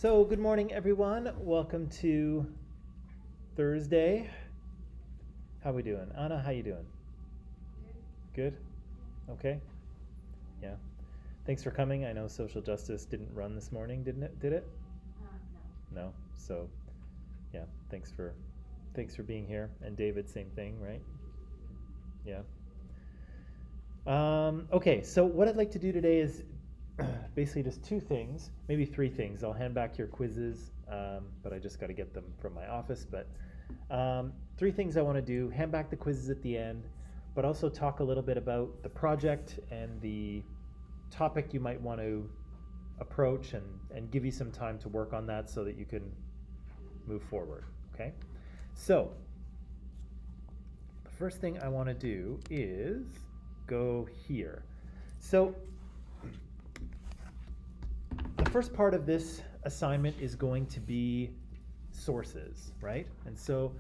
So good morning, everyone. Welcome to Thursday. How we doing? Anna, how you doing? Good? Okay. Yeah. Thanks for coming. I know social justice didn't run this morning, didn't it? Did it? No. No. So, yeah, thanks for being here. And David, same thing, right? Yeah. Okay, so what I'd like to do today is basically just two things, maybe three things. I'll hand back your quizzes, but I just got to get them from my office. But three things I want to do: hand back the quizzes at the end, but also talk a little bit about the project and the topic you might want to approach, and give you some time to work on that so that you can move forward. Okay? So, the first thing I want to do is go here. So, the first part of this assignment is going to be sources, right? And so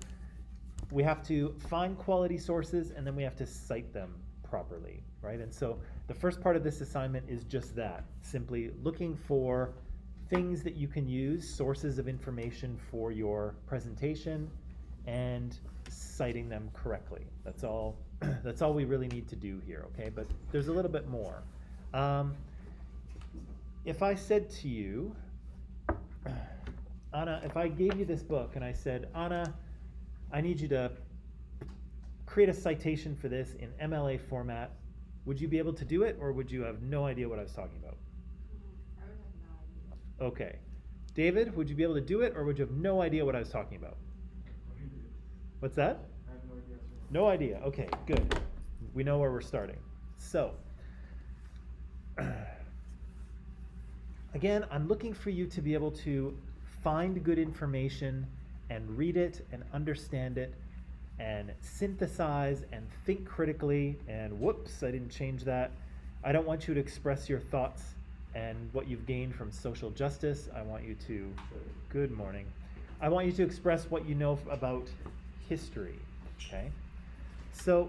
we have to find quality sources and then we have to cite them properly, right? And so the first part of this assignment is just that, simply looking for things that you can use, sources of information for your presentation, and citing them correctly. That's all. That's all we really need to do here, okay? But there's a little bit more. If I said to you, Anna, if I gave you this book and I said, Anna, I need you to create a citation for this in MLA format, would you be able to do it, or would you have no idea what I was talking about? I would have no idea. Okay. David, would you be able to do it, or would you have no idea what I was talking about? What's that? I have no idea. No idea. Okay, good. We know where we're starting. So, again, I'm looking for you to be able to find good information and read it and understand it and synthesize and think critically. And whoops, I didn't change that. I don't want you to express your thoughts and what you've gained from social justice. I want you to, good morning. I want you to express what you know about history, okay? So,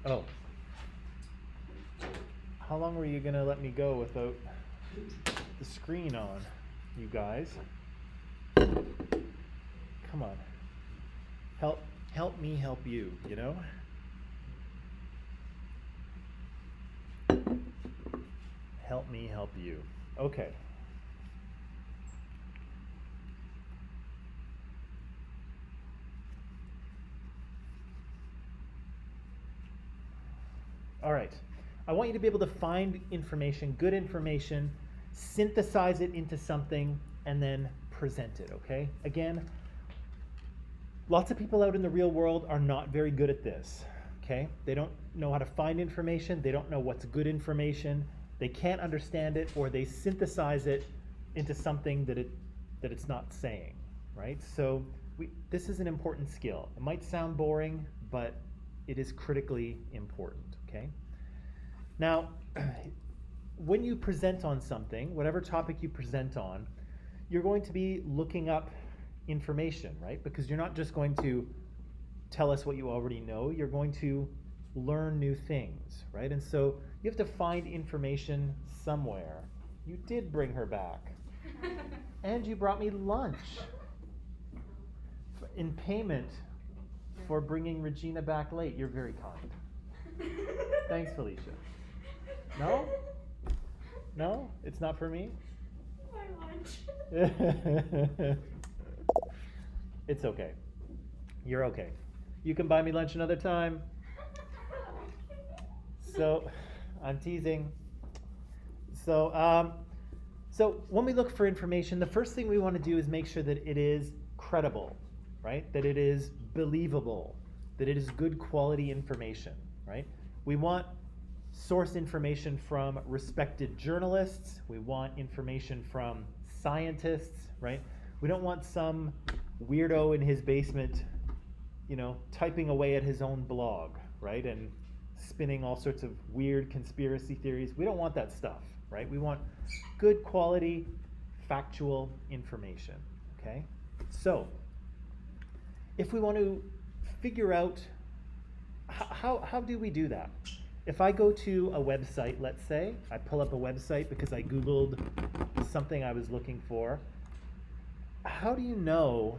oh. How long were you gonna let me go without the screen on, you guys? Come on. Help me help you, you know? Help me help you. Okay. All right. I want you to be able to find information, good information, synthesize it into something, and then present it, okay? Again, lots of people out in the real world are not very good at this, okay? They don't know how to find information, they don't know what's good information, they can't understand it, or they synthesize it into something that it's not saying, right? So this is an important skill. It might sound boring, but it is critically important, okay? Now, when you present on something, whatever topic you present on, you're going to be looking up information, right? Because you're not just going to tell us what you already know, you're going to learn new things, right? And so you have to find information somewhere. You did bring her back. And you brought me lunch in payment for bringing Regina back late. You're very kind. Thanks, Felicia. No? No? It's not for me? My lunch. It's okay. You're okay. You can buy me lunch another time. So, I'm teasing. So when we look for information, the first thing we want to do is make sure that it is credible, right? That it is believable, that it is good quality information, right? We want source information from respected journalists. We want information from scientists, right? We don't want some weirdo in his basement, typing away at his own blog, right? And spinning all sorts of weird conspiracy theories. We don't want that stuff, right? We want good quality, factual information, okay? So, if we want to figure out how do we do that? if I go to a website, let's say, I pull up a website because I Googled something I was looking for, how do you know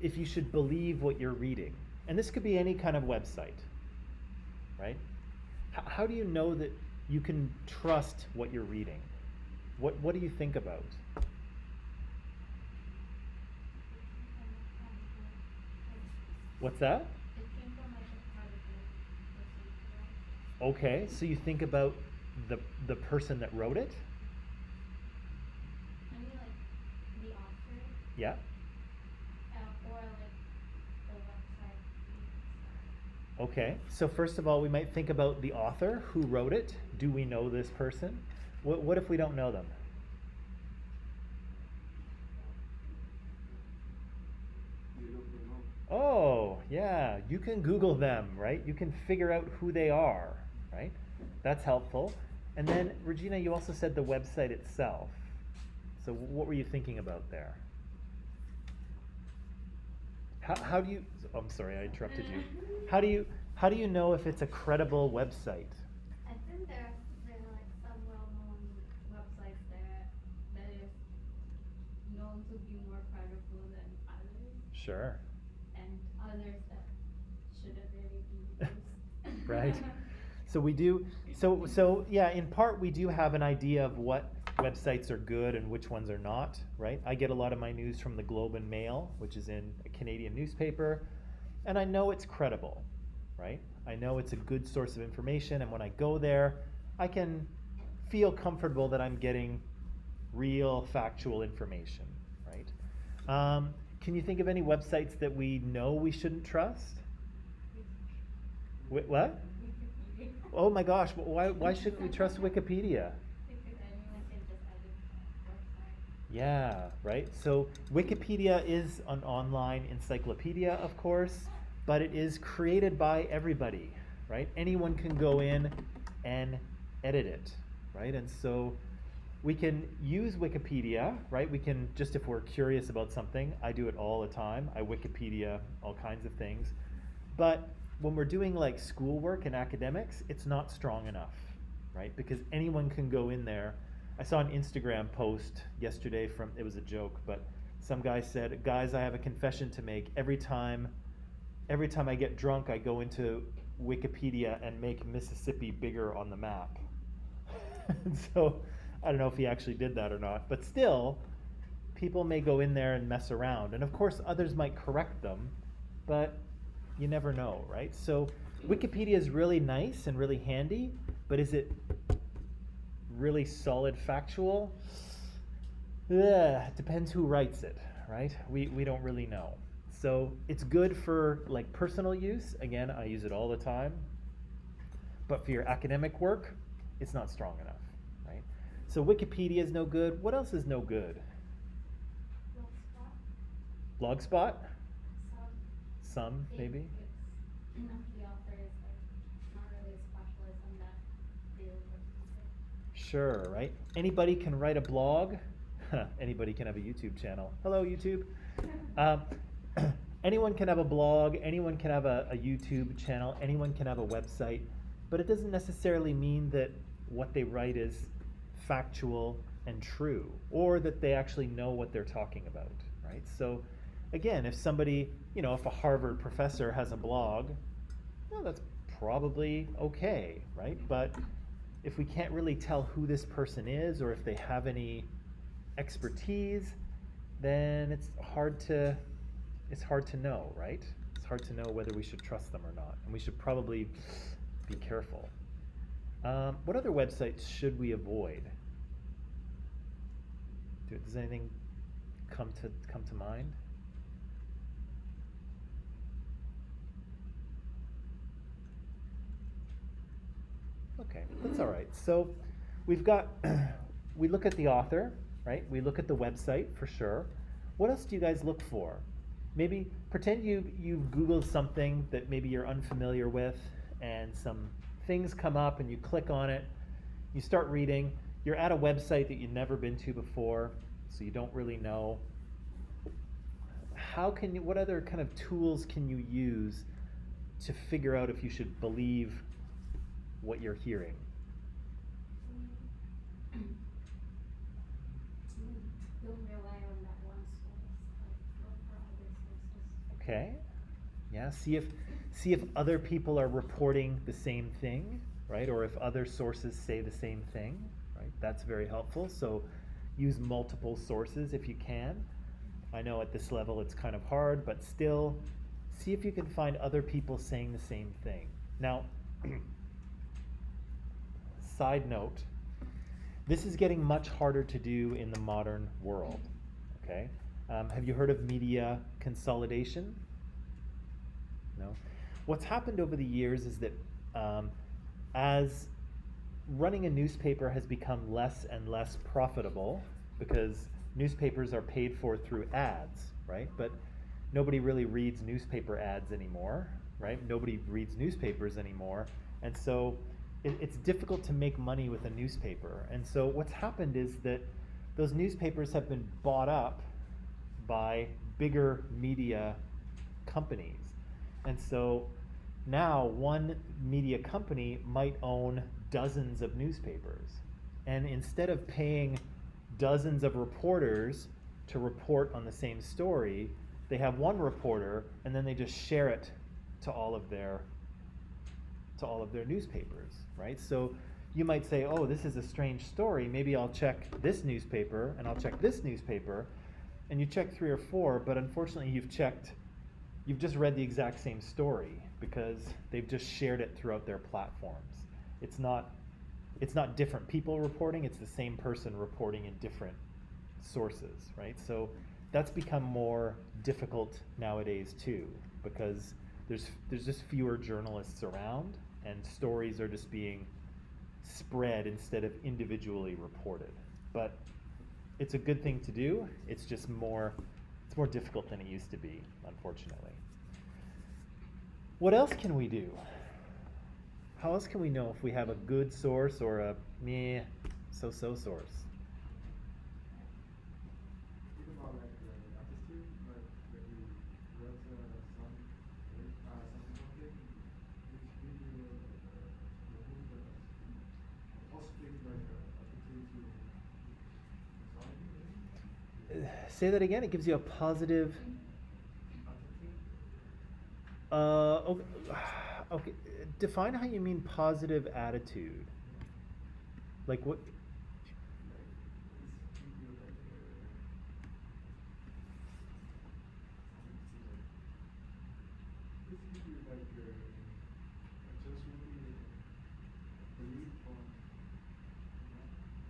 if you should believe what you're reading? And this could be any kind of website, right? How do you know that you can trust what you're reading? What do you think about? What's that? It came from like a credible person, right? Okay, so you think about the person that wrote it? I mean like the author, Yeah. or like the website. Okay, so first of all, we might think about the author who wrote it. Do we know this person? What if we don't know them? Oh, yeah, you can Google them, right? You can figure out who they are, right? That's helpful. And then, Regina, you also said the website itself. So what were you thinking about there? How do you, oh, I'm sorry, I interrupted you. How do you know if it's a credible website? I think there are like some well-known websites that is known to be more credible than others, Sure. and others that shouldn't really be used. Right. So we do, so yeah, in part we do have an idea of what websites are good and which ones are not, right? I get a lot of my news from the Globe and Mail, which is in a Canadian newspaper, and I know it's credible, right? I know it's a good source of information, and when I go there, I can feel comfortable that I'm getting real factual information, right? Can you think of any websites that we know we shouldn't trust? What? Wikipedia. Oh my gosh, why shouldn't we trust Wikipedia? Because anyone can just edit the website. Yeah, right. So Wikipedia is an online encyclopedia, of course, but it is created by everybody, right? Anyone can go in and edit it, right? And so we can use Wikipedia, right? We can just, if we're curious about something, I do it all the time. I Wikipedia all kinds of things. But when we're doing like schoolwork and academics, it's not strong enough, right? Because anyone can go in there. I saw an Instagram post yesterday from, it was a joke, but some guy said, guys, I have a confession to make. Every time I get drunk, I go into Wikipedia and make Mississippi bigger on the map. So I don't know if he actually did that or not, but still, people may go in there and mess around. And of course, others might correct them, but you never know, right? So Wikipedia is really nice and really handy, but is it really solid factual? It depends who writes it, right? We don't really know. So it's good for like personal use. Again, I use it all the time. But for your academic work, it's not strong enough, right? So Wikipedia is no good. What else is no good? Blogspot. Blogspot? Some. Some, maybe? If the author is like not really a specialist in that field or something. Sure, right? Anybody can write a blog. Anybody can have a YouTube channel. Hello, YouTube. Anyone can have a blog. Anyone can have a YouTube channel. Anyone can have a website. But it doesn't necessarily mean that what they write is factual and true, or that they actually know what they're talking about, right? So again, if somebody, if a Harvard professor has a blog, well, that's probably okay, right? But if we can't really tell who this person is or if they have any expertise, then it's hard to know, right? It's hard to know whether we should trust them or not, and we should probably be careful. What other websites should we avoid? Does anything come to mind? Okay, that's all right. So we've got, we look at the author, right? We look at the website for sure. What else do you guys look for? Maybe pretend you've Googled something that maybe you're unfamiliar with, and some things come up and you click on it, you start reading, you're at a website that you've never been to before, so you don't really know. What other kind of tools can you use to figure out if you should believe what you're hearing? Don't rely on that one source. Like look for other sources. Okay. Yeah, see if other people are reporting the same thing, right? Or if other sources say the same thing, right? That's very helpful. So use multiple sources if you can. I know at this level it's kind of hard, but still see if you can find other people saying the same thing. Now, side note, this is getting much harder to do in the modern world, okay? Have you heard of media consolidation? No? What's happened over the years is that as running a newspaper has become less and less profitable, because newspapers are paid for through ads, right? But nobody really reads newspaper ads anymore, right? Nobody reads newspapers anymore. And so it's difficult to make money with a newspaper. And so what's happened is that those newspapers have been bought up by bigger media companies. And so now one media company might own dozens of newspapers. And instead of paying dozens of reporters to report on the same story, they have one reporter and then they just share it to all of their newspapers, right? So you might say, oh, this is a strange story. Maybe I'll check this newspaper and I'll check this newspaper. And you check 3 or 4, but unfortunately you've just read the exact same story because they've just shared it throughout their platforms. It's not different people reporting, it's the same person reporting in different sources, right? So that's become more difficult nowadays too, because there's just fewer journalists around and stories are just being spread instead of individually reported. But it's a good thing to do, it's more difficult than it used to be, unfortunately. What else can we do? How else can we know if we have a good source or a meh, so-so source? Think about like the attitude, like when you read something which give you the mood positive like attitude to society. Say that again. It gives you a positive. Attitude. Okay. Define how you mean positive attitude. Like what?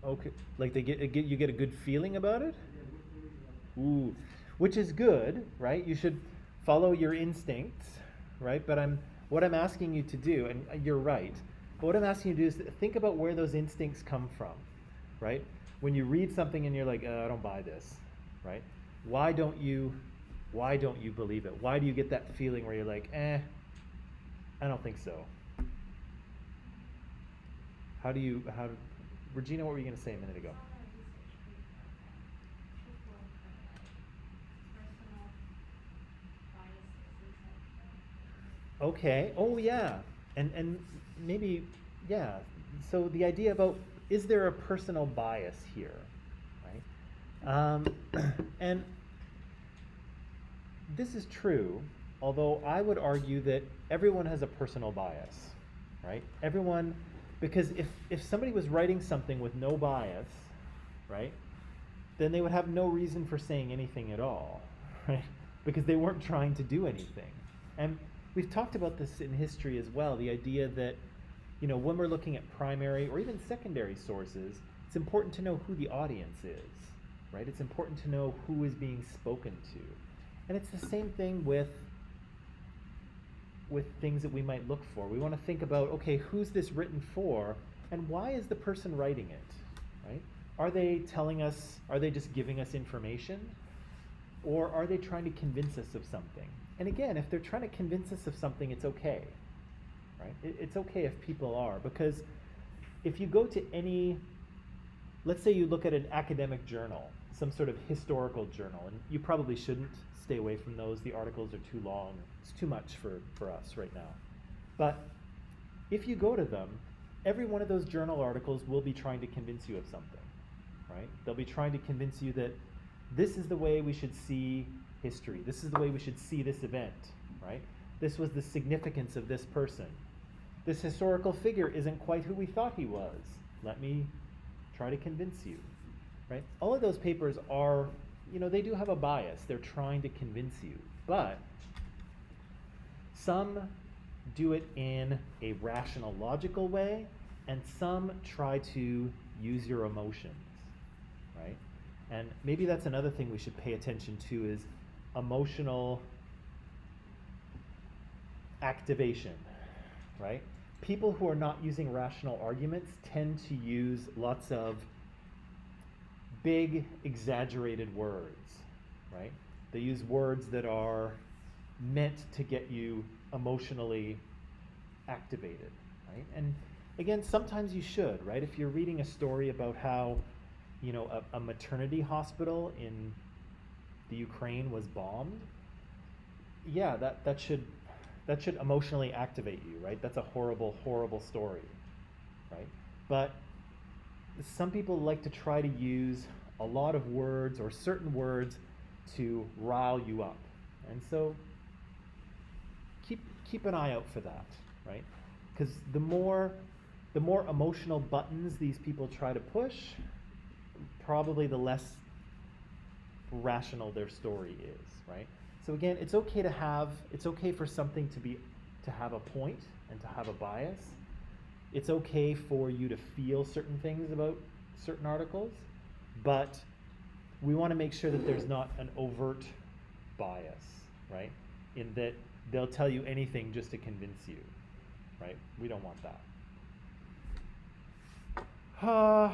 Okay, like you get a good feeling about it? Ooh, which is good, right? You should follow your instincts, right? But what I'm asking you to do, and you're right, but what I'm asking you to do is think about where those instincts come from, right? When you read something and you're like, I don't buy this, right? Why don't you believe it? Why do you get that feeling where you're like, I don't think so? Regina, what were you going to say a minute ago? Okay. Oh, yeah. And maybe, yeah. So the idea about, is there a personal bias here, right? And this is true, although I would argue that everyone has a personal bias, right? Everyone, because if somebody was writing something with no bias, right, then they would have no reason for saying anything at all, right? Because they weren't trying to do anything. And we've talked about this in history as well, the idea that, when we're looking at primary or even secondary sources, it's important to know who the audience is, right? It's important to know who is being spoken to. And it's the same thing with things that we might look for. We want to think about, okay, who's this written for, and why is the person writing it, right? Are they just giving us information, or are they trying to convince us of something? And again, if they're trying to convince us of something, it's okay, right? It's okay if people are, because if you go to let's say you look at an academic journal, some sort of historical journal, and you probably shouldn't stay away from those. The articles are too long. It's too much for us right now. But if you go to them, every one of those journal articles will be trying to convince you of something, right? They'll be trying to convince you that this is the way we should see history. This is the way we should see this event, right? This was the significance of this person. This historical figure isn't quite who we thought he was. Let me try to convince you, right? All of those papers are, they do have a bias. They're trying to convince you. But some do it in a rational, logical way, and some try to use your emotions, right? And maybe that's another thing we should pay attention to is emotional activation, right? People who are not using rational arguments tend to use lots of big, exaggerated words, right? They use words that are meant to get you emotionally activated, right? And again, sometimes you should, right? If you're reading a story about how, a maternity hospital in the Ukraine was bombed, yeah, that should emotionally activate you, right? That's a horrible, horrible story, right? But some people like to try to use a lot of words or certain words to rile you up. And so keep an eye out for that, right? Because the more emotional buttons these people try to push, probably the less rational their story is, right? So again, it's okay for something to have a point and to have a bias. It's okay for you to feel certain things about certain articles, but we want to make sure that there's not an overt bias, right? In that they'll tell you anything just to convince you, right? We don't want that. How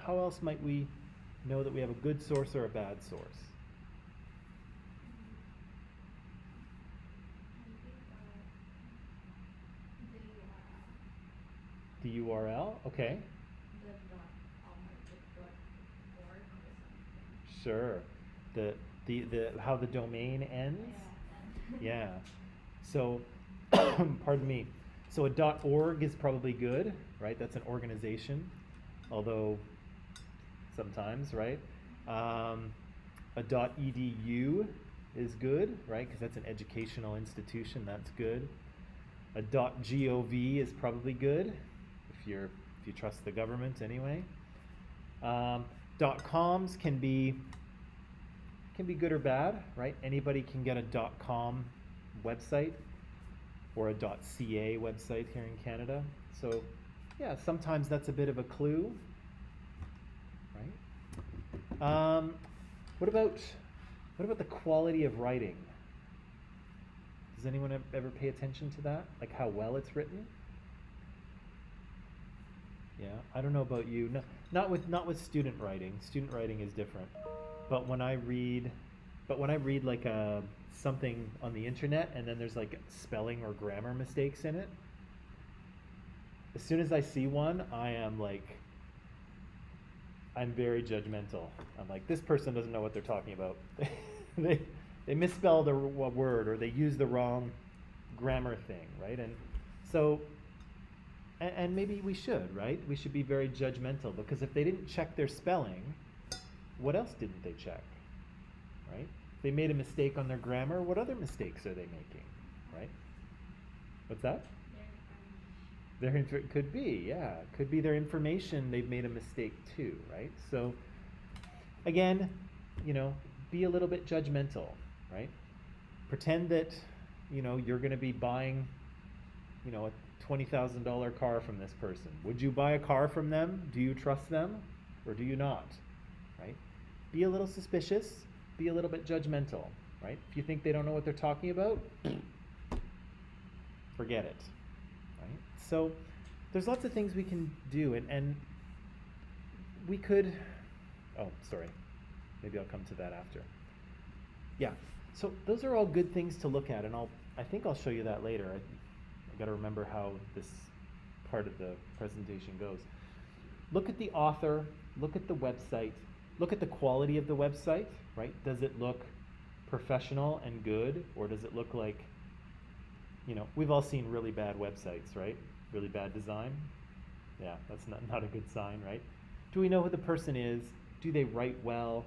else might we know that we have a good source or a bad source? The URL, okay. Sure. The how the domain ends? Yeah. So, pardon me. So a .org is probably good, right? That's an organization, although sometimes, right? A .edu is good, right? Because that's an educational institution. That's good. A .gov is probably good if you trust the government anyway. .coms can be good or bad, right? Anybody can get a .com website or a .ca website here in Canada. So yeah, sometimes that's a bit of a clue, right? What about the quality of writing? Does anyone ever pay attention to that? Like how well it's written? Yeah, I don't know about you. No, not with student writing. Student writing is different. But when I read like something on the internet and then there's like spelling or grammar mistakes in it, as soon as I see one, I'm very judgmental. I'm like, this person doesn't know what they're talking about. They misspelled a word or they used the wrong grammar thing, right? And so, and maybe we should, right? We should be very judgmental because if they didn't check their spelling, what else didn't they check, right? If they made a mistake on their grammar, what other mistakes are they making, right? What's that? Could be, yeah. Could be their information, they've made a mistake too, right? So, again, be a little bit judgmental, right? Pretend that, you're going to be buying, a $20,000 car from this person. Would you buy a car from them? Do you trust them or do you not, right? Be a little suspicious, be a little bit judgmental, right? If you think they don't know what they're talking about, forget it. So there's lots of things we can do, and we could, maybe I'll come to that after. Yeah, so those are all good things to look at, and I think I'll show you that later. I got to remember how this part of the presentation goes. Look at the author, look at the website, look at the quality of the website, right? Does it look professional and good, or does it look like we've all seen really bad websites, right? Really bad design. Yeah, that's not a good sign, right? Do we know who the person is? Do they write well?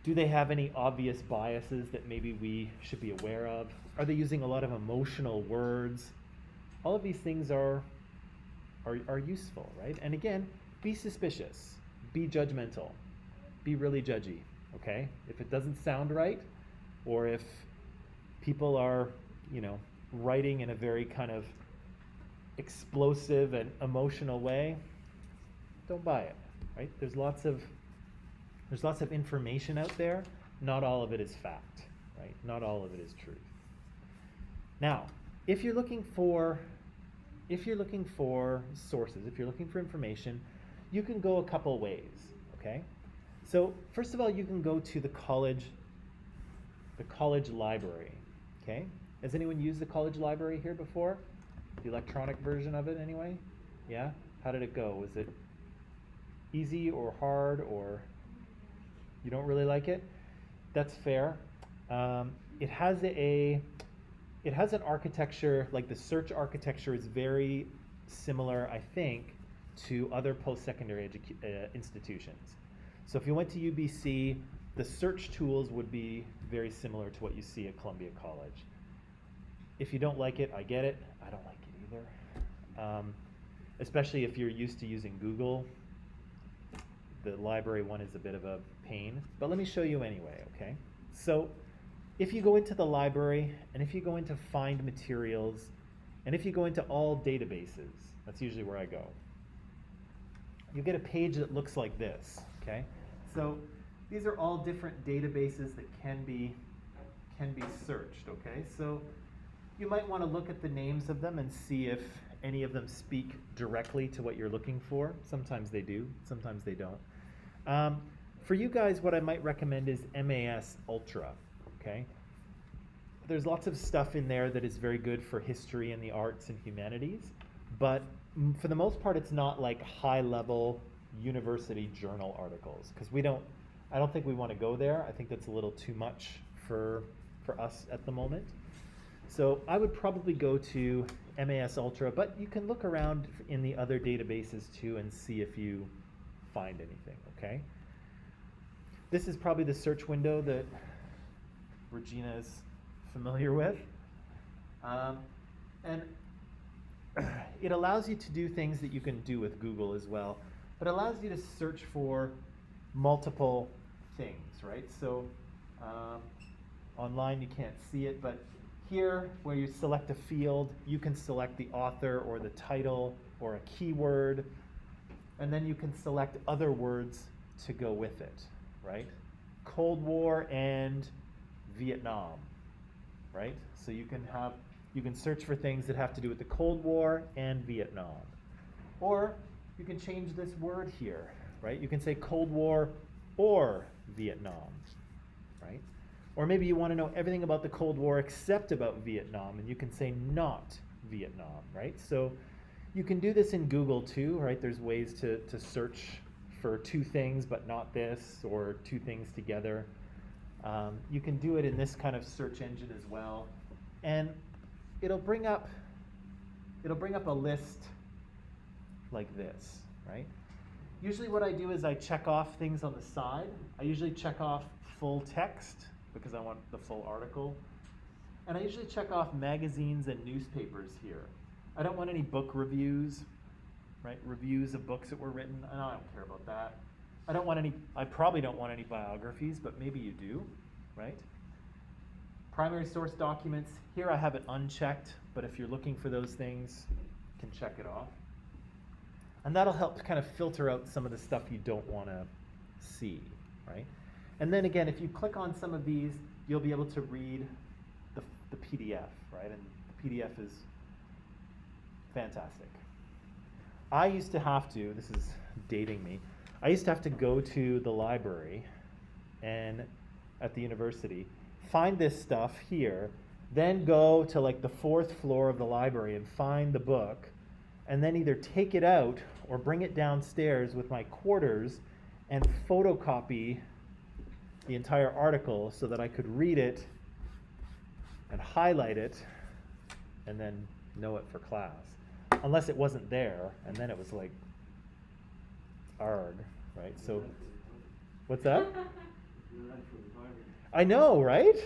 Do they have any obvious biases that maybe we should be aware of? Are they using a lot of emotional words? All of these things are useful, right? And again, be suspicious, be judgmental, be really judgy, okay? If it doesn't sound right, or if people are, writing in a very kind of explosive and emotional way, don't buy it, right? There's lots of information out there. Not all of it is fact, right? Not all of it is truth. Now, if you're looking for sources, if you're looking for information, you can go a couple ways, okay? So first of all, you can go to the college library, okay? Has anyone used the college library here before? The electronic version of it anyway? Yeah? How did it go? Was it easy or hard, or you don't really like it? That's fair. It has an architecture, like the search architecture is very similar, I think, to other post-secondary institutions. So if you went to UBC, the search tools would be very similar to what you see at Columbia College. If you don't like it, I get it. I don't like it either. Especially if you're used to using Google. The library one is a bit of a pain, but let me show you anyway, okay? So if you go into the library, and if you go into find materials, and if you go into all databases, that's usually where I go, you get a page that looks like this, okay? So these are all different databases that can be searched, okay? So you might want to look at the names of them and see if any of them speak directly to what you're looking for. Sometimes they do, sometimes they don't. For you guys, what I might recommend is MAS Ultra, okay? There's lots of stuff in there that is very good for history and the arts and humanities, but for the most part, it's not like high-level university journal articles, because I don't think we want to go there. I think that's a little too much for us at the moment. So I would probably go to MAS Ultra, but you can look around in the other databases too and see if you find anything, okay? This is probably the search window that Regina is familiar with. And it allows you to do things that you can do with Google as well. But it allows you to search for multiple things, right? So online you can't see it, but here where you select a field, you can select the author or the title or a keyword, and then you can select other words to go with it, right? Cold War and Vietnam, right? So you can search for things that have to do with the Cold War and Vietnam. Or you can change this word here, right? You can say Cold War or Vietnam, right? Or maybe you want to know everything about the Cold War except about Vietnam, and you can say not Vietnam, right? So you can do this in Google too, right? There's ways to search for two things but not this, or two things together. You can do it in this kind of search engine as well, and it'll bring up a list like this, right? Usually what I do is I check off things on the side. I usually check off full text because I want the full article. And I usually check off magazines and newspapers here. I don't want any book reviews, right? Reviews of books that were written. I don't care about that. I probably don't want any biographies, but maybe you do, right? Primary source documents. Here I have it unchecked, but if you're looking for those things, you can check it off. And that'll help kind of filter out some of the stuff you don't want to see, right? And then again, if you click on some of these, you'll be able to read the PDF, right? And the PDF is fantastic. I used to have to, this is dating me, I used to have to go to the library and at the university, find this stuff here, then go to like the 4th floor of the library and find the book, and then either take it out or bring it downstairs with my quarters and photocopy the entire article so that I could read it and highlight it and then know it for class. Unless it wasn't there, and then it was like, arg, right? So, what's that? I know, right?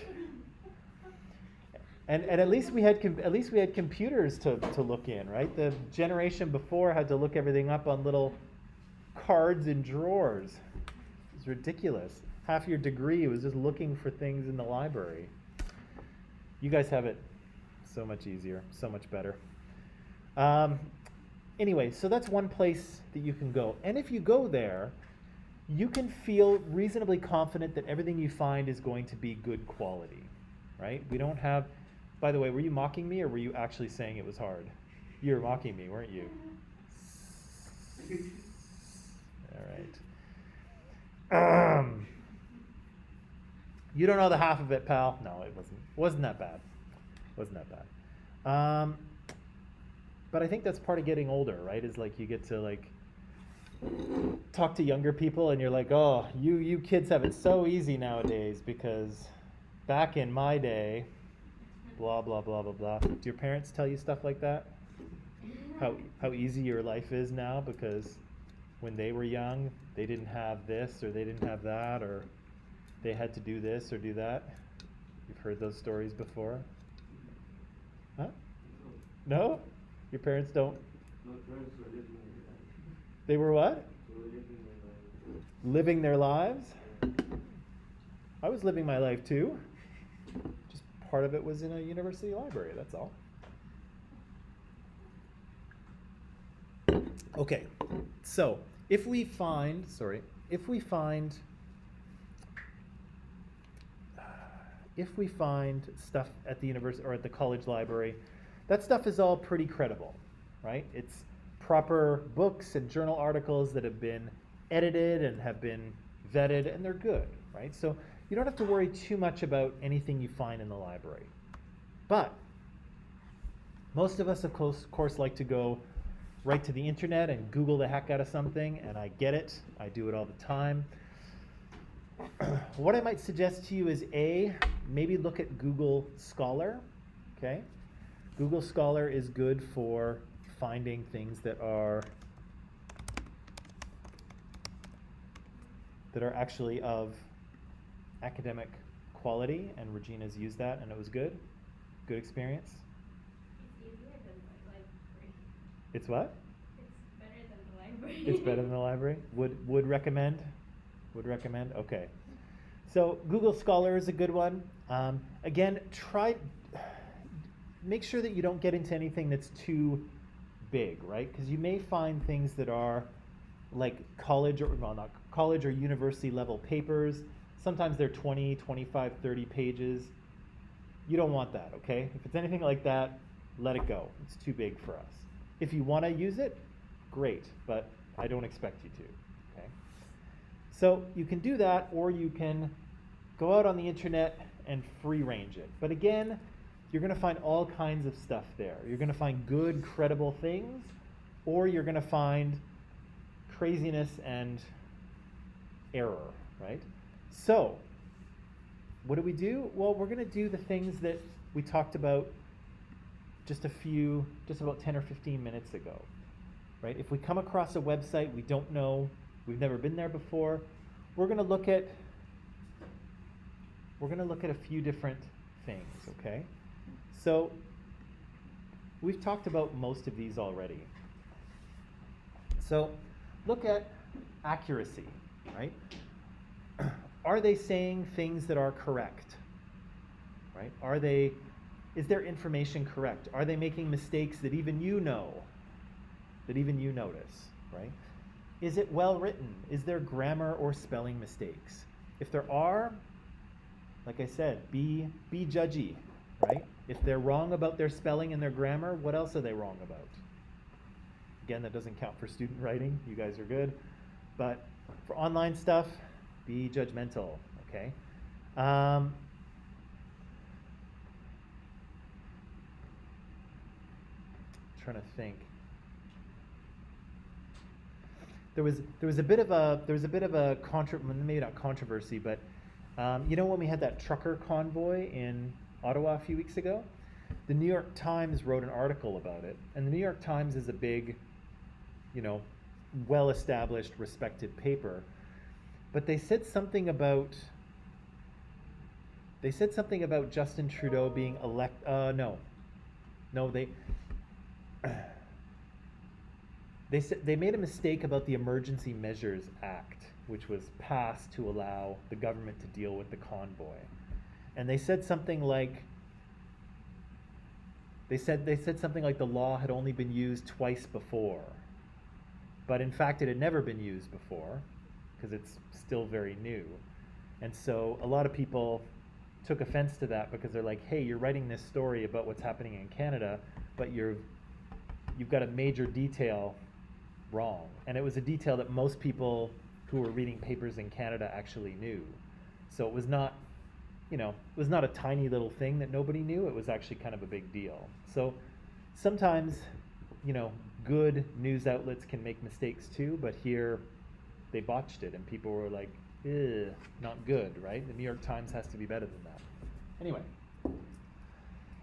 And at least we had computers to look in, right? The generation before had to look everything up on little cards in drawers. It's ridiculous. Half your degree was just looking for things in the library. You guys have it so much easier, so much better. Anyway, so that's one place that you can go. And if you go there, you can feel reasonably confident that everything you find is going to be good quality, right? We don't have, by the way, were you mocking me or were you actually saying it was hard? You were mocking me, weren't you? All right. You don't know the half of it, pal. No, it wasn't that bad. Wasn't that bad. But I think that's part of getting older, right? Is like you get to like talk to younger people and you're like, oh, you kids have it so easy nowadays because back in my day, blah, blah, blah, blah, blah. Do your parents tell you stuff like that? How easy your life is now because when they were young, they didn't have this or they didn't have that or they had to do this or do that? You've heard those stories before? Huh? No? Your parents don't? My parents were living their life. They were what? They were living their life. Living their lives? I was living my life too. Just part of it was in a university library, that's all. Okay, so if we find stuff at the university or at the college library, that stuff is all pretty credible, right? It's proper books and journal articles that have been edited and have been vetted, and they're good, right? So you don't have to worry too much about anything you find in the library. But most of us, of course, like to go right to the internet and Google the heck out of something, and I get it. I do it all the time. What I might suggest to you is maybe look at Google Scholar, okay? Google Scholar is good for finding things that are actually of academic quality, and Regina's used that and it was good. Good experience. It's easier than the library. It's what? It's better than the library. It's better than the library? Would recommend? Would recommend? Okay. So Google Scholar is a good one. Again, make sure that you don't get into anything that's too big, right? Because you may find things that are like college or university level papers. Sometimes they're 20, 25, 30 pages. You don't want that, okay? If it's anything like that, let it go. It's too big for us. If you want to use it, great, but I don't expect you to, okay? So you can do that, or you can go out on the internet and free range it. But again, you're going to find all kinds of stuff there. You're going to find good, credible things, or you're going to find craziness and error, right? So, what do? Well, we're going to do the things that we talked about just about 10 or 15 minutes ago, right? If we come across a website we don't know, we've never been there before, we're going to look at a few different things, okay? So, we've talked about most of these already. So, look at accuracy, right? Are they saying things that are correct, right? Is their information correct? Are they making mistakes that even you know, that even you notice, right? Is it well written? Is there grammar or spelling mistakes? If there are, like I said, be judgy, right? If they're wrong about their spelling and their grammar, what else are they wrong about? Again, that doesn't count for student writing. You guys are good. But for online stuff, be judgmental, okay? Trying to think. There was a bit of a maybe not controversy, but you know when we had that trucker convoy in Ottawa a few weeks ago, The New York Times wrote an article about it, and the New York Times is a big, well-established, respected paper. But they said something about Justin Trudeau being no, they made a mistake about the Emergency Measures Act, which was passed to allow the government to deal with the convoy. And they said something like the law had only been used twice before. But in fact it had never been used before because it's still very new. And so a lot of people took offense to that because they're like, hey, you're writing this story about what's happening in Canada, but you've got a major detail wrong. And it was a detail that most people who were reading papers in Canada actually knew. So it was not, a tiny little thing that nobody knew. It was actually kind of a big deal. So sometimes, good news outlets can make mistakes too, but here they botched it and people were like, not good, right? The New York Times has to be better than that. Anyway,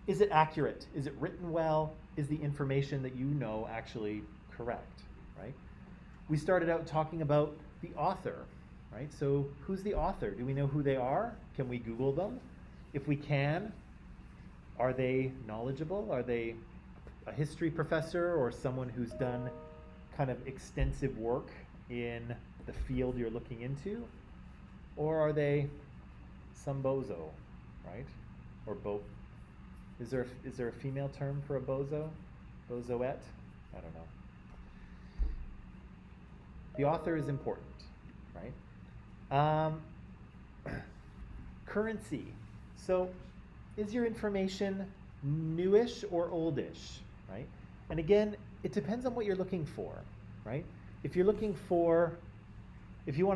is it accurate? Is it written well? Is the information that you know actually correct, right? We started out talking about the author, right? So who's the author? Do we know who they are? Can we Google them? If we can, are they knowledgeable? Are they a history professor or someone who's done kind of extensive work in the field you're looking into? Or are they some bozo, right? Or both? Is there a female term for a bozo? Bozoette? I don't know. The author is important, right? Currency. So is your information newish or oldish, right? And again, it depends on what you're looking for, right? If you want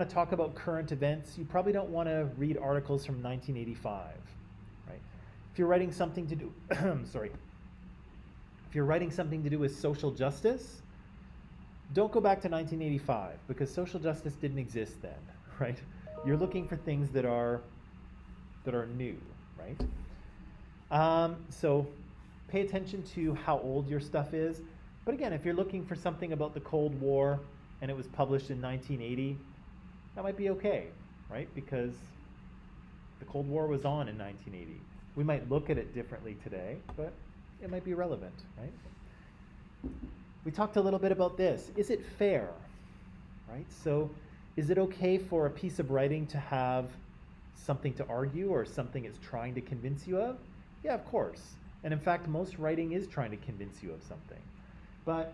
to talk about current events, you probably don't want to read articles from 1985, right? If you're writing something to do, if you're writing something to do with social justice, don't go back to 1985 because social justice didn't exist then, right? You're looking for things that are new, right? So pay attention to how old your stuff is. But again, if you're looking for something about the Cold War and it was published in 1980, that might be okay, right? Because the Cold War was on in 1980. We might look at it differently today, but it might be relevant, right? We talked a little bit about this. Is it fair, right? So is it okay for a piece of writing to have something to argue or something it's trying to convince you of? Yeah, of course. And in fact, most writing is trying to convince you of something. But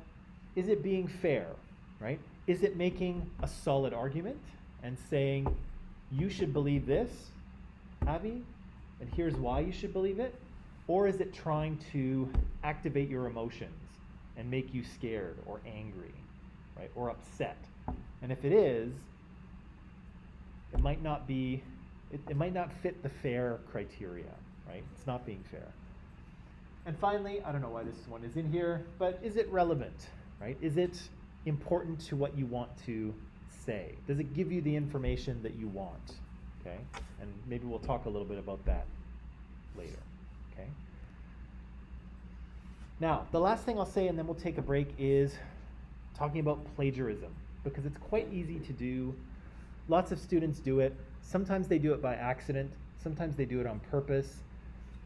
is it being fair, right? Is it making a solid argument and saying, you should believe this, Abby, and here's why you should believe it? Or is it trying to activate your emotions and make you scared or angry, right, or upset? And if it is, it might not fit the fair criteria, right? It's not being fair. And finally, I don't know why this one is in here, but is it relevant, right? Is it important to what you want to say? Does it give you the information that you want? Okay, and maybe we'll talk a little bit about that later. Okay. Now, the last thing I'll say, and then we'll take a break, is talking about plagiarism, because it's quite easy to do. Lots of students do it. Sometimes they do it by accident. Sometimes they do it on purpose.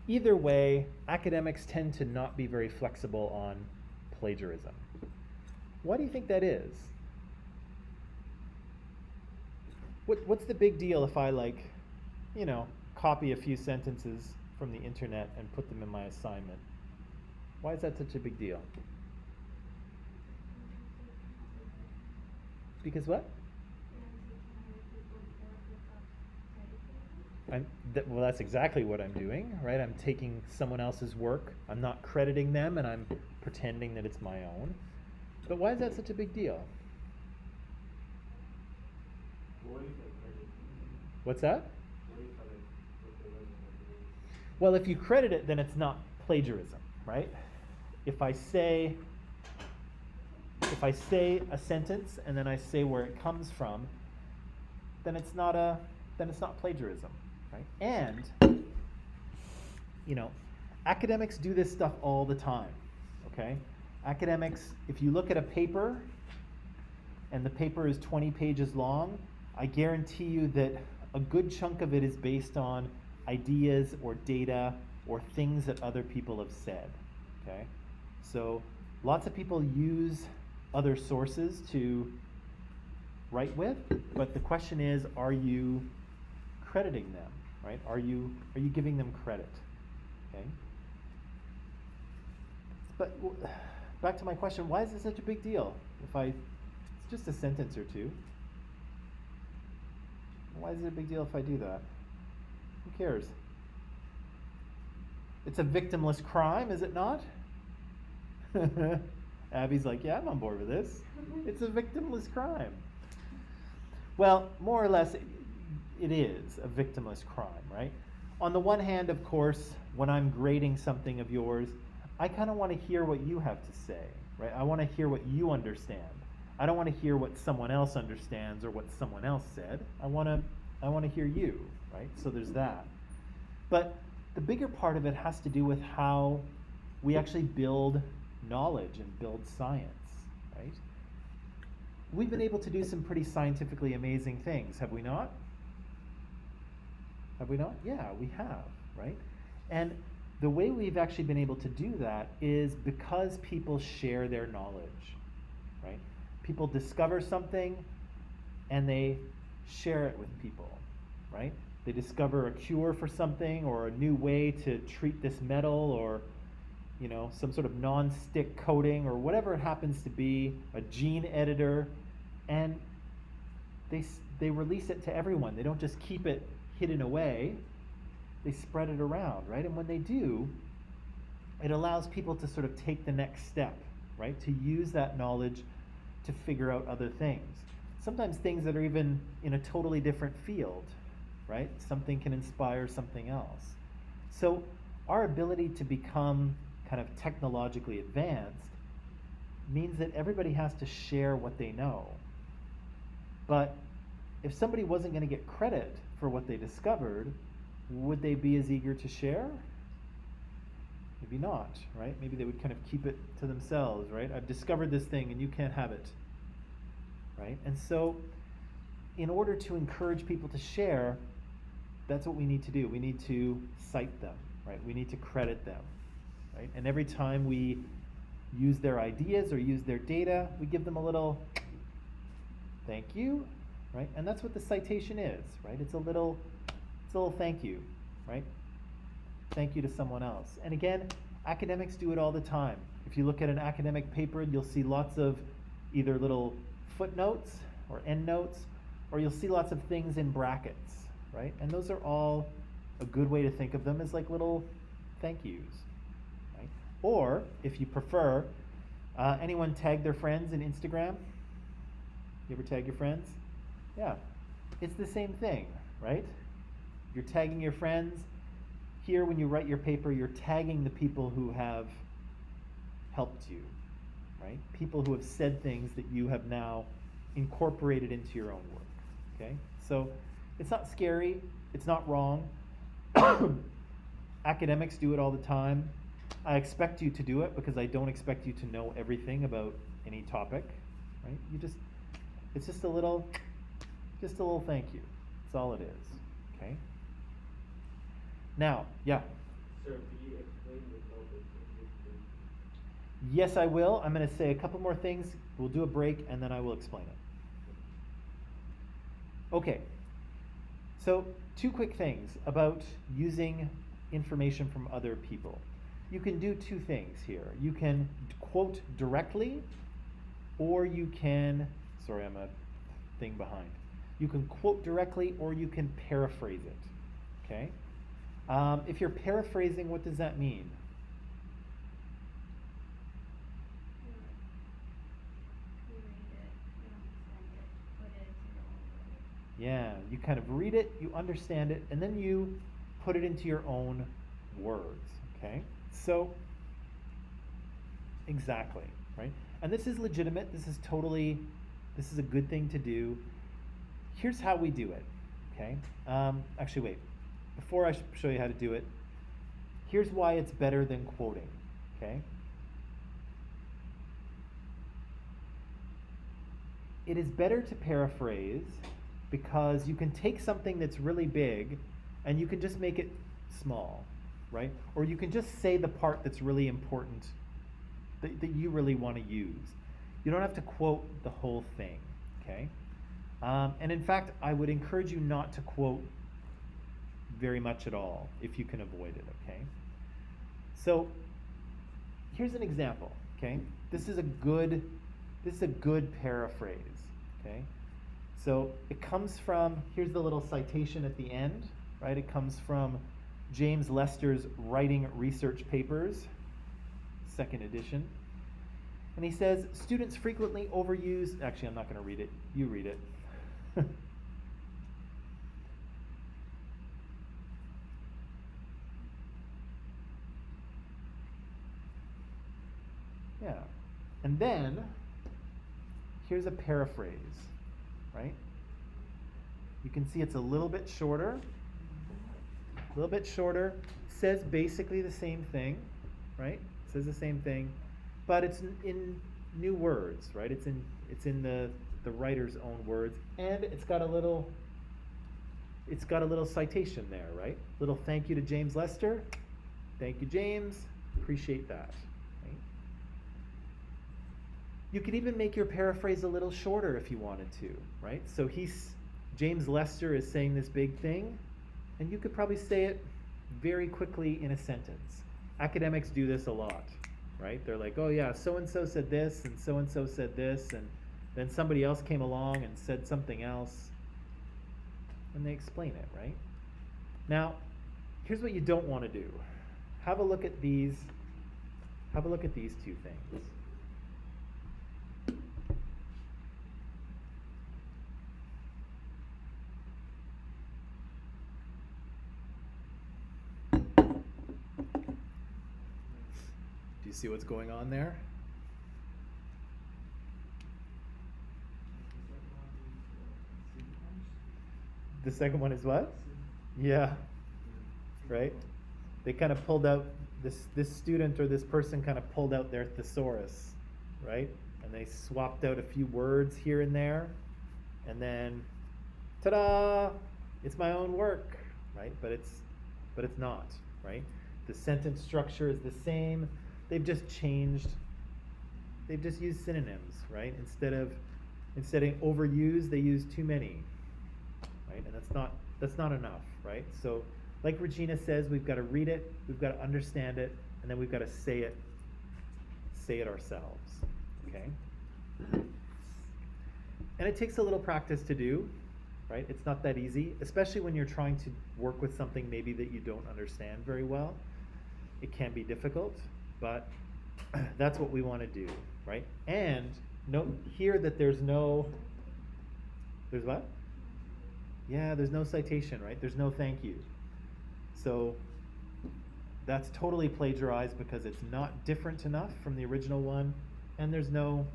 Either way, academics tend to not be very flexible on plagiarism. Why do you think that is? What's the big deal if I copy a few sentences from the internet and put them in my assignment? Why is that such a big deal? Because what? Well, that's exactly what I'm doing, right? I'm taking someone else's work, I'm not crediting them, and I'm pretending that it's my own. But why is that such a big deal? What's that? Well, if you credit it, then it's not plagiarism, right? If I say a sentence and then I say where it comes from, then it's not plagiarism, right? And Academics do this stuff all the time, okay? Academics, if you look at a paper and the paper is 20 pages long, I guarantee you that a good chunk of it is based on ideas or data or things that other people have said, okay? So lots of people use other sources to write with, but the question is, are you crediting them, right? Are you giving them credit, okay? But back to my question, why is this such a big deal? It's just a sentence or two. Why is it a big deal if I do that? Who cares? It's a victimless crime, is it not? Abby's like, yeah, I'm on board with this. It's a victimless crime. Well, more or less, it is a victimless crime, right? On the one hand, of course, when I'm grading something of yours, I kind of want to hear what you have to say, right? I want to hear what you understand. I don't want to hear what someone else understands or what someone else said. I want to hear you, right? So there's that. But the bigger part of it has to do with how we actually build knowledge and build science, right? We've been able to do some pretty scientifically amazing things, have we not? Have we not? Yeah, we have, right? And the way we've actually been able to do that is because people share their knowledge, right? People discover something and they share it with people, right? They discover a cure for something or a new way to treat this metal or, you know, some sort of non-stick coating or whatever it happens to be, a gene editor, and they release it to everyone. They don't just keep it hidden away. They spread it around, right? And when they do, it allows people to sort of take the next step, right? To use that knowledge to figure out other things. Sometimes things that are even in a totally different field, right? Something can inspire something else. So our ability to become kind of technologically advanced means that everybody has to share what they know. But if somebody wasn't going to get credit for what they discovered, would they be as eager to share? Maybe not, right? Maybe they would kind of keep it to themselves, right? I've discovered this thing and you can't have it, right? And so in order to encourage people to share, that's what we need to do. We need to cite them, right? We need to credit them, right? And every time we use their ideas or use their data, we give them a little thank you, right? And that's what the citation is, right? It's a little thank you, right? Thank you to someone else. And again, academics do it all the time. If you look at an academic paper, you'll see lots of either little footnotes or endnotes, or you'll see lots of things in brackets, right? And those are all a good way to think of them as like little thank yous, right? Or if you prefer, anyone tag their friends in Instagram? You ever tag your friends? Yeah, it's the same thing, right? You're tagging your friends. Here, when you write your paper, you're tagging the people who have helped you, right? People who have said things that you have now incorporated into your own work, okay? So it's not scary. It's not wrong. Academics do it all the time. I expect you to do it because I don't expect you to know everything about any topic, right? It's just a little thank you. That's all it is, okay? Now, yeah. Sir, can you explain the topic? Yes, I will. I'm going to say a couple more things. We'll do a break and then I will explain it. Okay. So, two quick things about using information from other people. You can do two things here. You can quote directly, or you can, sorry, I'm a thing behind. You can quote directly, or you can paraphrase it, okay? If you're paraphrasing, what does that mean? You read it, you understand it, put it into your own words. Yeah, you kind of read it, you understand it, and then you put it into your own words, okay? So, exactly, right? And this is legitimate, this is a good thing to do. Here's how we do it, okay? Actually, wait. Before I show you how to do it, Here's why it's better than quoting, okay? It is better to paraphrase because you can take something that's really big and you can just make it small, right? Or you can just say the part that's really important that you really want to use. You don't have to quote the whole thing, okay? And in fact, I would encourage you not to quote very much at all if you can avoid it, okay? So here's an example, okay? This is a good paraphrase, okay? So it comes from, here's the little citation at the end, right? It comes from James Lester's Writing Research Papers, 2nd edition. And he says, students frequently overuse, actually I'm not going to read it, you read it. Yeah. And then, here's a paraphrase, right? You can see it's a little bit shorter, says basically the same thing, right? Says the same thing, but it's in new words, right? It's in the writer's own words, and it's got a little citation there, right? Little thank you to James Lester. Thank you, James. Appreciate that. Right? You could even make your paraphrase a little shorter if you wanted to, right? So James Lester is saying this big thing, and you could probably say it very quickly in a sentence. Academics do this a lot, right? They're like, oh yeah, so-and-so said this, and so-and-so said this, and then somebody else came along and said something else, and they explain it, right? Now, here's what you don't want to do. Have a look at these two things. Do you see what's going on there? The second one is what? Yeah. Right? They kind of pulled out, this student or this person kind of pulled out their thesaurus, right? And they swapped out a few words here and there, and then, ta-da! It's my own work, right? But it's not, right? The sentence structure is the same. They've just used synonyms, right? Instead of overused, they use too many, right? And that's not enough, right? So like Regina says, we've got to read it, we've got to understand it, and then we've got to say it ourselves, okay? And it takes a little practice to do, right? It's not that easy, especially when you're trying to work with something maybe that you don't understand very well. It can be difficult, but that's what we want to do, right? And note here that there's what? Yeah, there's no citation, right? There's no thank you. So that's totally plagiarized because it's not different enough from the original one, and there's no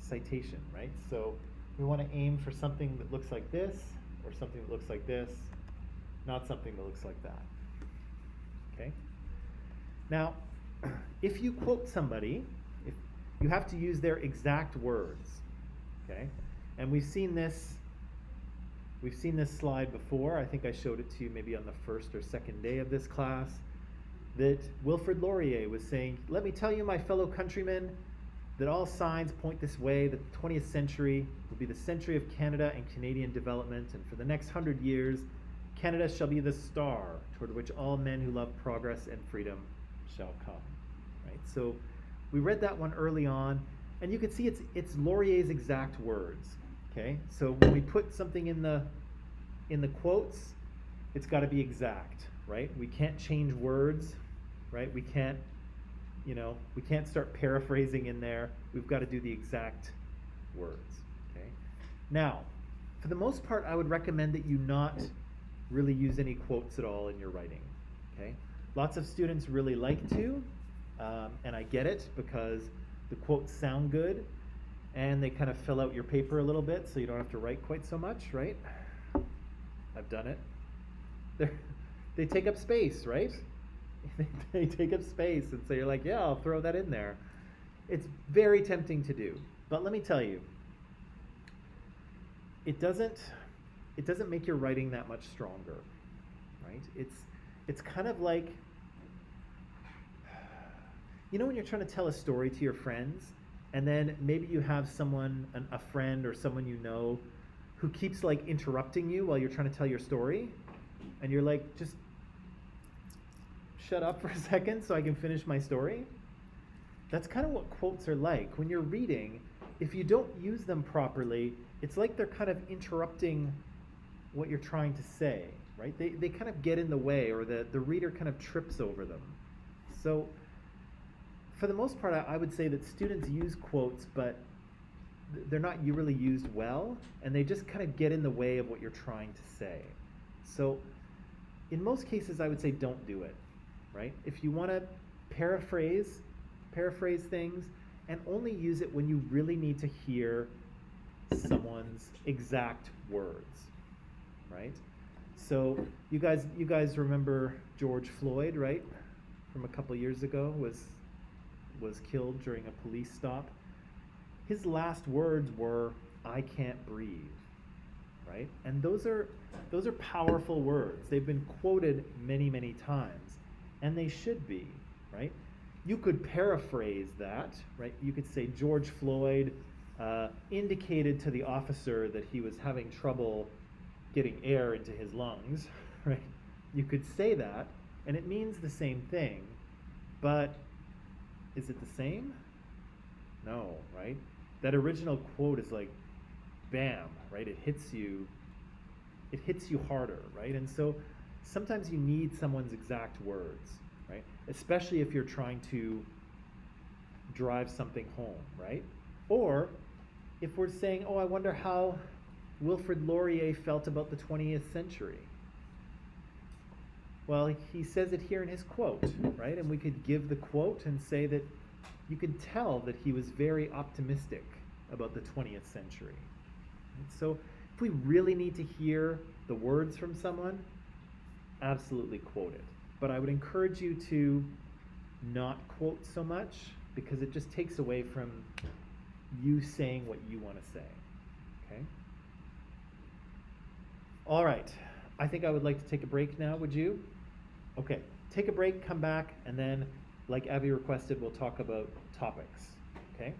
citation, right? So we want to aim for something that looks like this, or something that looks like this, not something that looks like that. Okay? Now, if you quote somebody, you have to use their exact words, okay? And we've seen this slide before. I think I showed it to you maybe on the first or second day of this class, that Wilfrid Laurier was saying, let me tell you, my fellow countrymen, that all signs point this way, that the 20th century will be the century of Canada and Canadian development, and for the next 100 years, Canada shall be the star toward which all men who love progress and freedom shall come. Right? So we read that one early on, and you can see it's Laurier's exact words. Okay? So when we put something in the quotes, it's got to be exact, right? We can't change words, right? We can't start paraphrasing in there. We've got to do the exact words. Okay? Now, for the most part, I would recommend that you not really use any quotes at all in your writing. Okay? Lots of students really like to, and I get it because the quotes sound good and they kind of fill out your paper a little bit so you don't have to write quite so much, right? I've done it. They take up space, right? They take up space, and so you're like, yeah, I'll throw that in there. It's very tempting to do, but let me tell you, it doesn't it doesn't make your writing that much stronger, right? It's kind of like, you know, when you're trying to tell a story to your friends, and then maybe you have someone, a friend or someone you know, who keeps like interrupting you while you're trying to tell your story, and you're like, just shut up for a second so I can finish my story. That's kind of what quotes are like. When you're reading, if you don't use them properly, it's like they're kind of interrupting what you're trying to say, right? They kind of get in the way, or the reader kind of trips over them. So, for the most part, I would say that students use quotes, but they're not really used well, and they just kind of get in the way of what you're trying to say. So, in most cases, I would say don't do it, right? If you want to paraphrase, paraphrase things, and only use it when you really need to hear someone's exact words, right? So you guys remember George Floyd, right? From a couple years ago, was killed during a police stop. His last words were, "I can't breathe," right? And those are powerful words. They've been quoted many, many times, and they should be, right? You could paraphrase that, right? You could say George Floyd indicated to the officer that he was having trouble getting air into his lungs, right? You could say that, and it means the same thing, but is it the same? No, right? That original quote is like, bam, right? It hits you harder, right? And so sometimes you need someone's exact words, right? Especially if you're trying to drive something home, right? Or if we're saying, oh, I wonder how Wilfrid Laurier felt about the 20th century. Well, he says it here in his quote, right? And we could give the quote and say that you could tell that he was very optimistic about the 20th century. So if we really need to hear the words from someone, absolutely quote it. But I would encourage you to not quote so much, because it just takes away from you saying what you want to say. Okay? All right. I think I would like to take a break now. Would you? Okay. Take a break, come back, and then, like Abby requested, we'll talk about topics. Okay?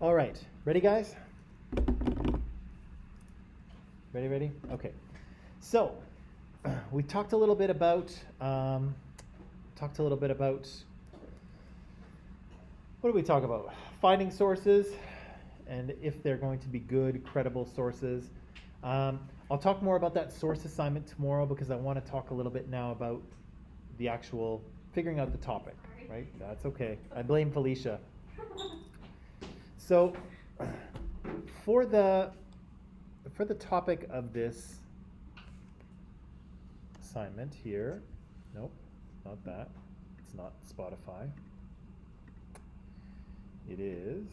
All right, ready, guys? Ready? Okay. So, we talked a little bit about what did we talk about? Finding sources, and if they're going to be good, credible sources. I'll talk more about that source assignment tomorrow because I want to talk a little bit now about the actual figuring out the topic. Sorry. Right? That's okay. I blame Felicia. So, for the topic of this assignment here, nope, not that. It's not Spotify. It is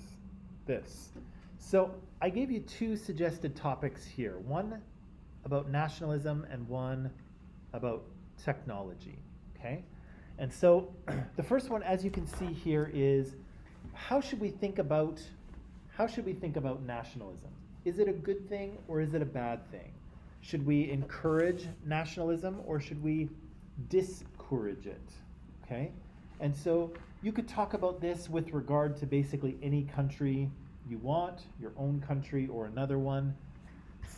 this. So I gave you two suggested topics here. One about nationalism and one about technology. Okay? And so the first one, as you can see here, is how should we think about nationalism? Is it a good thing or is it a bad thing? Should we encourage nationalism or should we discourage it? Okay? And so you could talk about this with regard to basically any country you want, your own country or another one.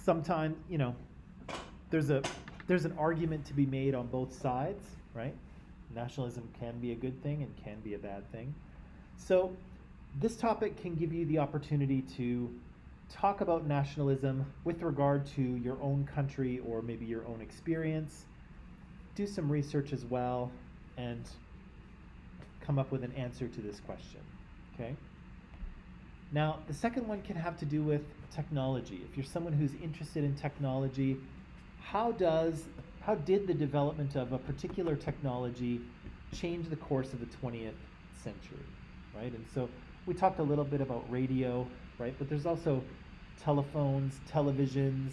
Sometimes, there's an argument to be made on both sides, right? Nationalism can be a good thing and can be a bad thing. So this topic can give you the opportunity to talk about nationalism with regard to your own country or maybe your own experience. Do some research as well and come up with an answer to this question. Okay? Now, the second one can have to do with technology. If you're someone who's interested in technology, how did the development of a particular technology change the course of the 20th century, right? And so we talked a little bit about radio, right? But there's also telephones, televisions,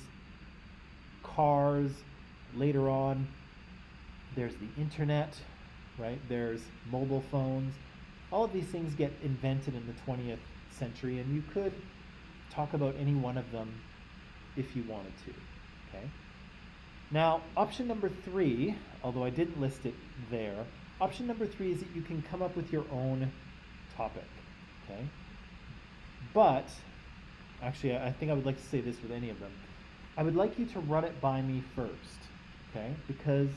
cars. Later on, there's the internet, right? There's mobile phones. All of these things get invented in the 20th century, and you could talk about any one of them if you wanted to, okay? Now, option number 3, although I didn't list it there, option number 3 is that you can come up with your own topic, okay? But, actually, I think I would like to say this with any of them. I would like you to run it by me first, okay? Because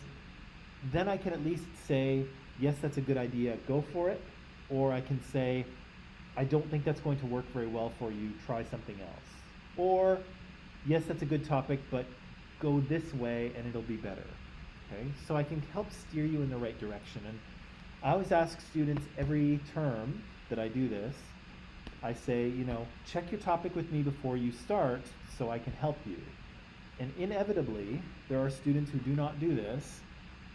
then I can at least say, yes, that's a good idea, go for it. Or I can say, I don't think that's going to work very well for you, try something else. Or, yes, that's a good topic, but go this way and it'll be better. Okay? So I can help steer you in the right direction. And I always ask students every term that I do this, I say, check your topic with me before you start so I can help you. And inevitably, there are students who do not do this,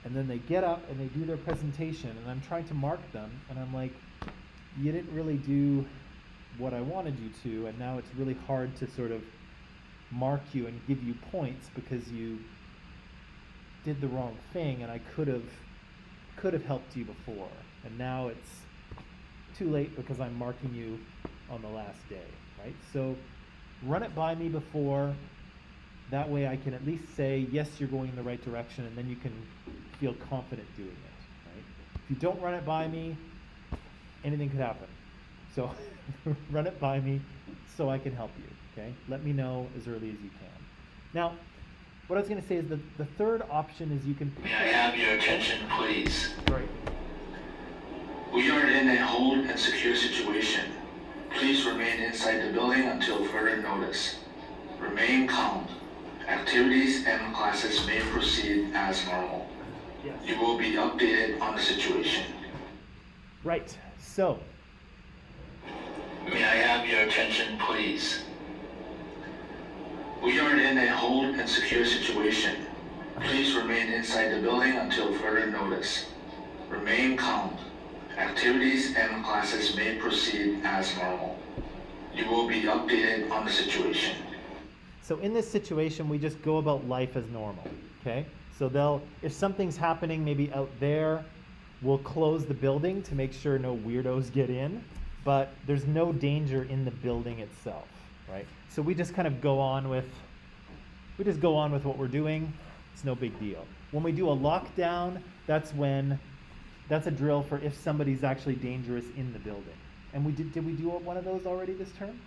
and then they get up and they do their presentation, and I'm trying to mark them, and I'm like, you didn't really do what I wanted you to, and now it's really hard to sort of mark you and give you points because you did the wrong thing, and I could have helped you before, and now it's too late because I'm marking you on the last day, right? So run it by me before. That way I can at least say, yes, you're going in the right direction, and then you can feel confident doing it, right? If you don't run it by me, anything could happen. So run it by me so I can help you, okay? Let me know as early as you can. Now, what I was going to say is the third option is you can... May I have your attention, please? Right. We are in a hold and secure situation. Please remain inside the building until further notice. Remain calm. Activities and classes may proceed as normal. Yes. You will be updated on the situation. Right. So, May I have your attention, please? We are in a hold and secure situation. Please remain inside the building until further notice. Remain calm. Activities and classes may proceed as normal. You will be updated on the situation. So in this situation, we just go about life as normal, okay? So if something's happening maybe out there, we'll close the building to make sure no weirdos get in, but there's no danger in the building itself, right? So we just kind of go on with what we're doing. It's no big deal. When we do a lockdown, that's a drill for if somebody's actually dangerous in the building, And did we do one of those already this term?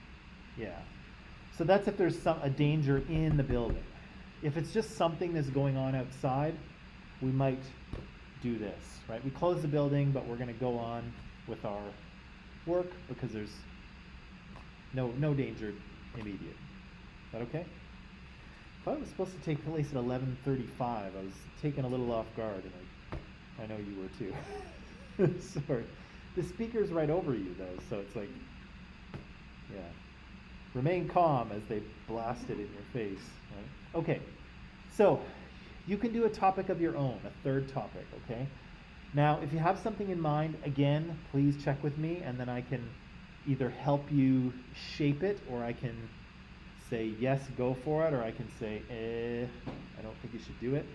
Yeah. So that's if there's a danger in the building. If it's just something that's going on outside, we might do this, right? We close the building, but we're going to go on with our work because there's no danger immediate. Is that okay? I thought it was supposed to take place at 11:35. I was taken a little off guard, and I know you were too. Sorry. The speaker's right over you, though, so it's like, yeah. Remain calm as they blast it in your face, right? Okay, so you can do a topic of your own, a third topic, okay? Now, if you have something in mind, again, please check with me, and then I can either help you shape it, or I can say, yes, go for it, or I can say, I don't think you should do it.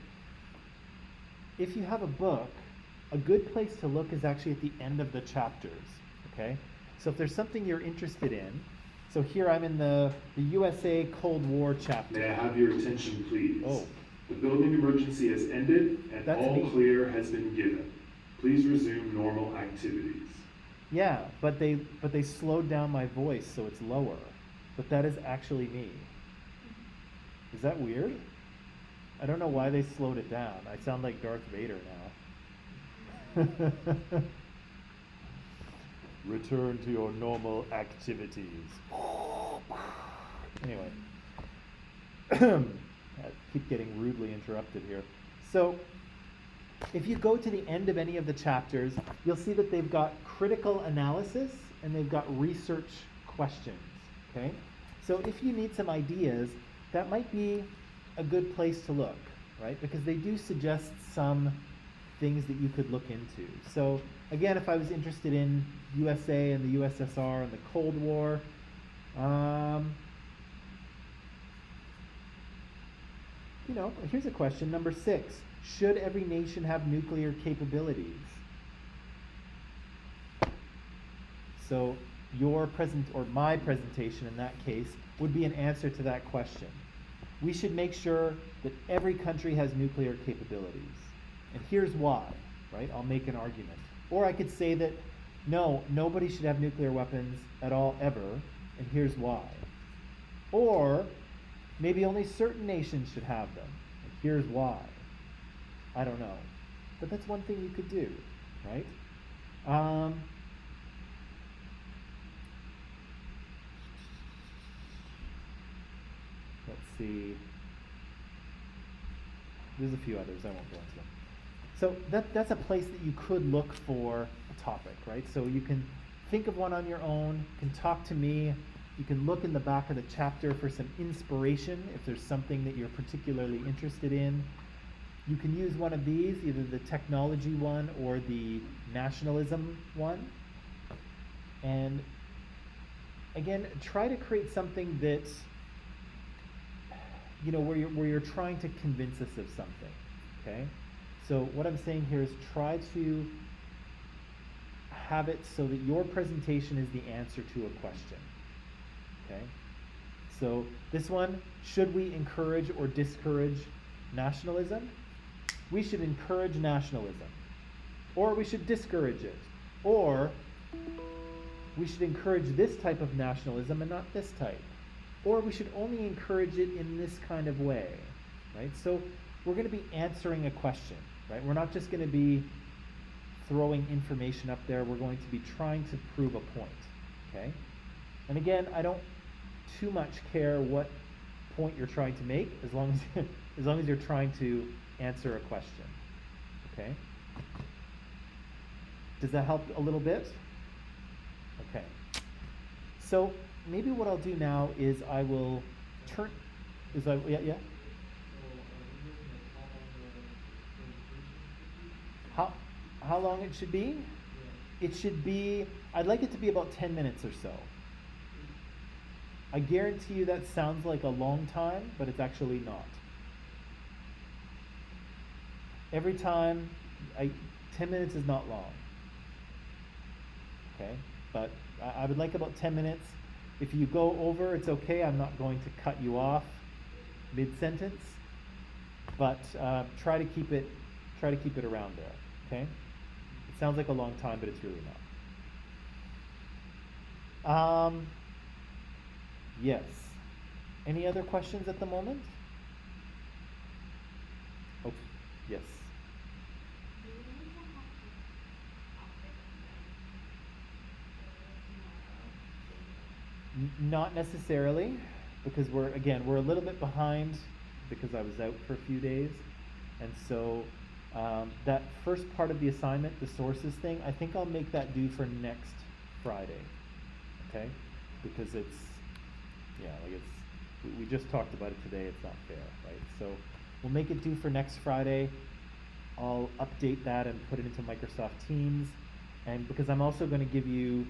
If you have a book, a good place to look is actually at the end of the chapters, okay? So if there's something you're interested in, so here I'm in the USA Cold War chapter. May I have your attention, please? Oh. The building emergency has ended and That's all me. clear has been given. Please resume normal activities. Yeah, but they slowed down my voice so it's lower. But that is actually me. Is that weird? I don't know why they slowed it down. I sound like Darth Vader now. Return to your normal activities. Anyway. I keep getting rudely interrupted here. So, if you go to the end of any of the chapters, you'll see that they've got critical analysis and they've got research questions, okay? So if you need some ideas, that might be a good place to look, right? Because they do suggest some things that you could look into. So again, if I was interested in USA and the USSR and the Cold War, here's a question, number 6. Should every nation have nuclear capabilities? So my presentation in that case would be an answer to that question. We should make sure that every country has nuclear capabilities. And here's why, right? I'll make an argument. Or I could say that, no, nobody should have nuclear weapons at all ever, and here's why. Or maybe only certain nations should have them, and here's why. I don't know. But that's one thing you could do, right? Let's see. There's a few others, I won't go into them. So that's a place that you could look for a topic, right? So you can think of one on your own, you can talk to me, you can look in the back of the chapter for some inspiration if there's something that you're particularly interested in. You can use one of these, either the technology one or the nationalism one. And again, try to create something that's, where you're trying to convince us of something, okay? So what I'm saying here is try to have it so that your presentation is the answer to a question, okay? So this one, should we encourage or discourage nationalism? We should encourage nationalism, or we should discourage it, or we should encourage this type of nationalism and not this type, or we should only encourage it in this kind of way, right? So we're going to be answering a question, right? We're not just going to be throwing information up there. We're going to be trying to prove a point, okay? And again, I don't too much care what point you're trying to make, as long as you're trying to answer a question, okay? Does that help a little bit? Okay. So maybe what I'll do now is I will turn. Yeah. How long it should be? It should be. I'd like it to be about 10 minutes or so. I guarantee you that sounds like a long time, but it's actually not. Every time, 10 minutes is not long. Okay, but I would like about 10 minutes. If you go over, it's okay. I'm not going to cut you off mid-sentence, but try to keep it around there. Okay, it sounds like a long time, but it's really not. Um, yes. Any other questions at the moment? Oh, yes. Do we need to have a topic tomorrow? Not necessarily, because we're a little bit behind because I was out for a few days, and so that first part of the assignment, the sources thing, I think I'll make that due for next Friday, okay? Because it's we just talked about it today. It's not fair, right? So we'll make it due for next Friday. I'll update that and put it into Microsoft Teams, and because I'm also going to give you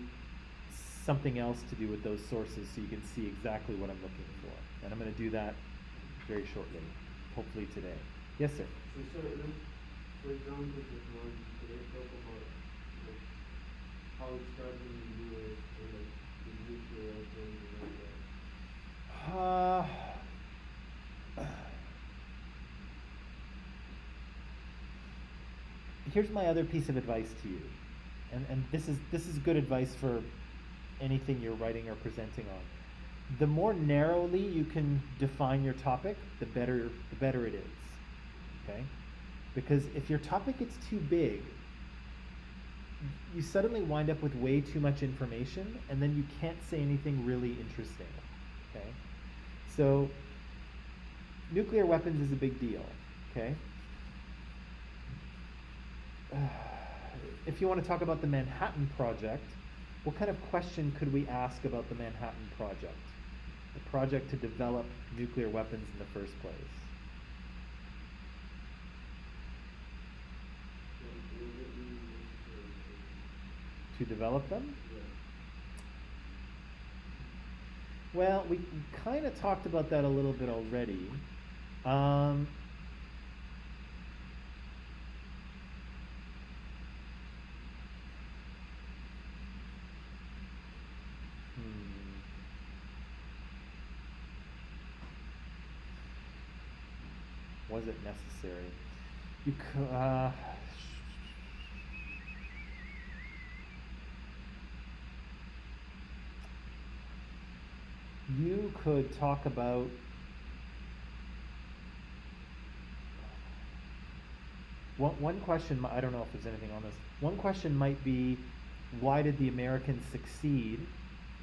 something else to do with those sources so you can see exactly what I'm looking for. And I'm going to do that very shortly, hopefully today. Yes, sir. So, sir, for example, this one, today talk about like, how it started in the US and like the nuclear weapons and all that. Here's my other piece of advice to you, and this is good advice for anything you're writing or presenting on. The more narrowly you can define your topic, the better it is. Okay? Because if your topic gets too big, you suddenly wind up with way too much information, and then you can't say anything really interesting. Okay? So nuclear weapons is a big deal. Okay? If you want to talk about the Manhattan Project, what kind of question could we ask about the Manhattan Project? The project to develop nuclear weapons in the first place. To develop them? Yeah. Well, we kind of talked about that a little bit already. Was it necessary? You could, you could talk about one question. I don't know if there's anything on this. One question might be, why did the Americans succeed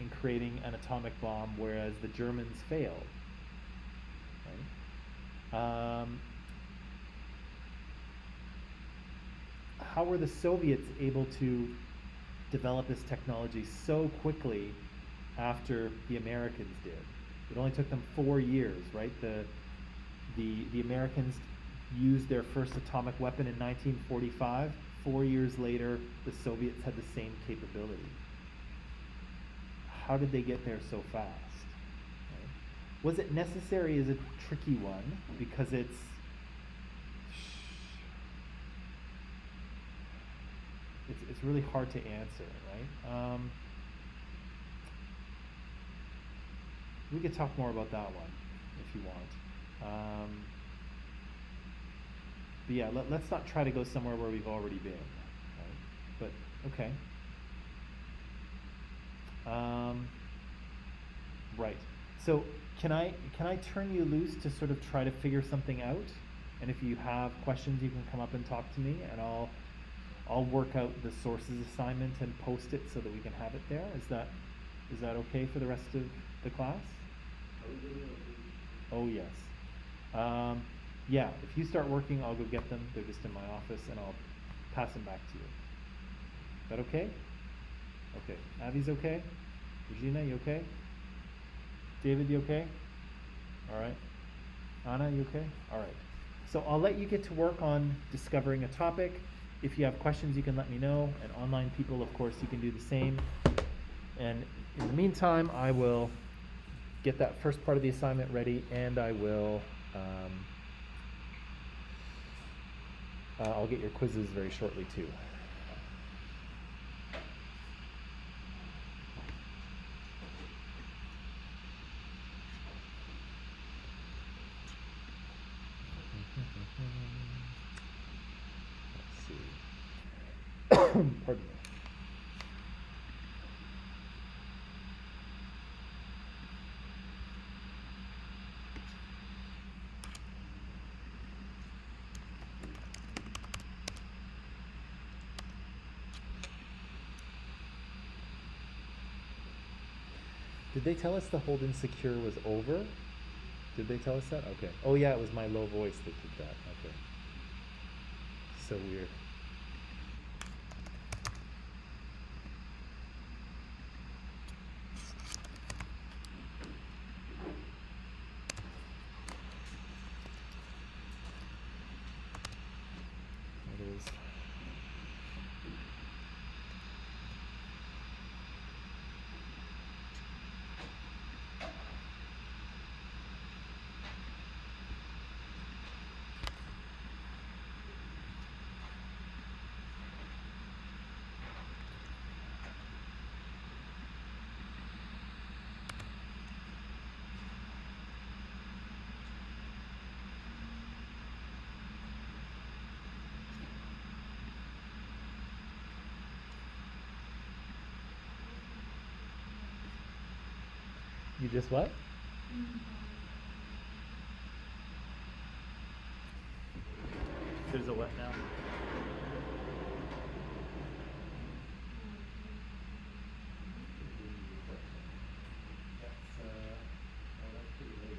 in creating an atomic bomb whereas the Germans failed? Right? How were the Soviets able to develop this technology so quickly after the Americans did? It only took them 4 years, right? The Americans used their first atomic weapon in 1945. 4 years later, the Soviets had the same capability. How did they get there so fast? Right? Was it necessary is a tricky one because it's really hard to answer, right? We could talk more about that one if you want. But yeah, let's not try to go somewhere where we've already been, right? But okay. Right. So can I turn you loose to sort of try to figure something out? And if you have questions, you can come up and talk to me, and I'll work out the sources assignment and post it so that we can have it there. Is that okay for the rest of the class? Oh yes. Yeah, if you start working, I'll go get them. They're just in my office, and I'll pass them back to you. Is that okay? Okay. Avi's okay? Regina, you okay? David, you okay? All right. Anna, you okay? All right. So I'll let you get to work on discovering a topic. If you have questions, you can let me know. And online people, of course, you can do the same. And in the meantime, I will get that first part of the assignment ready, and I will I'll get your quizzes very shortly too. Let's see. Pardon me. Did they tell us the hold insecure was over? Did they tell us that? Okay. Oh yeah, it was my low voice that did that. Okay. So weird. It is. You just what? There's a what now? That's pretty late.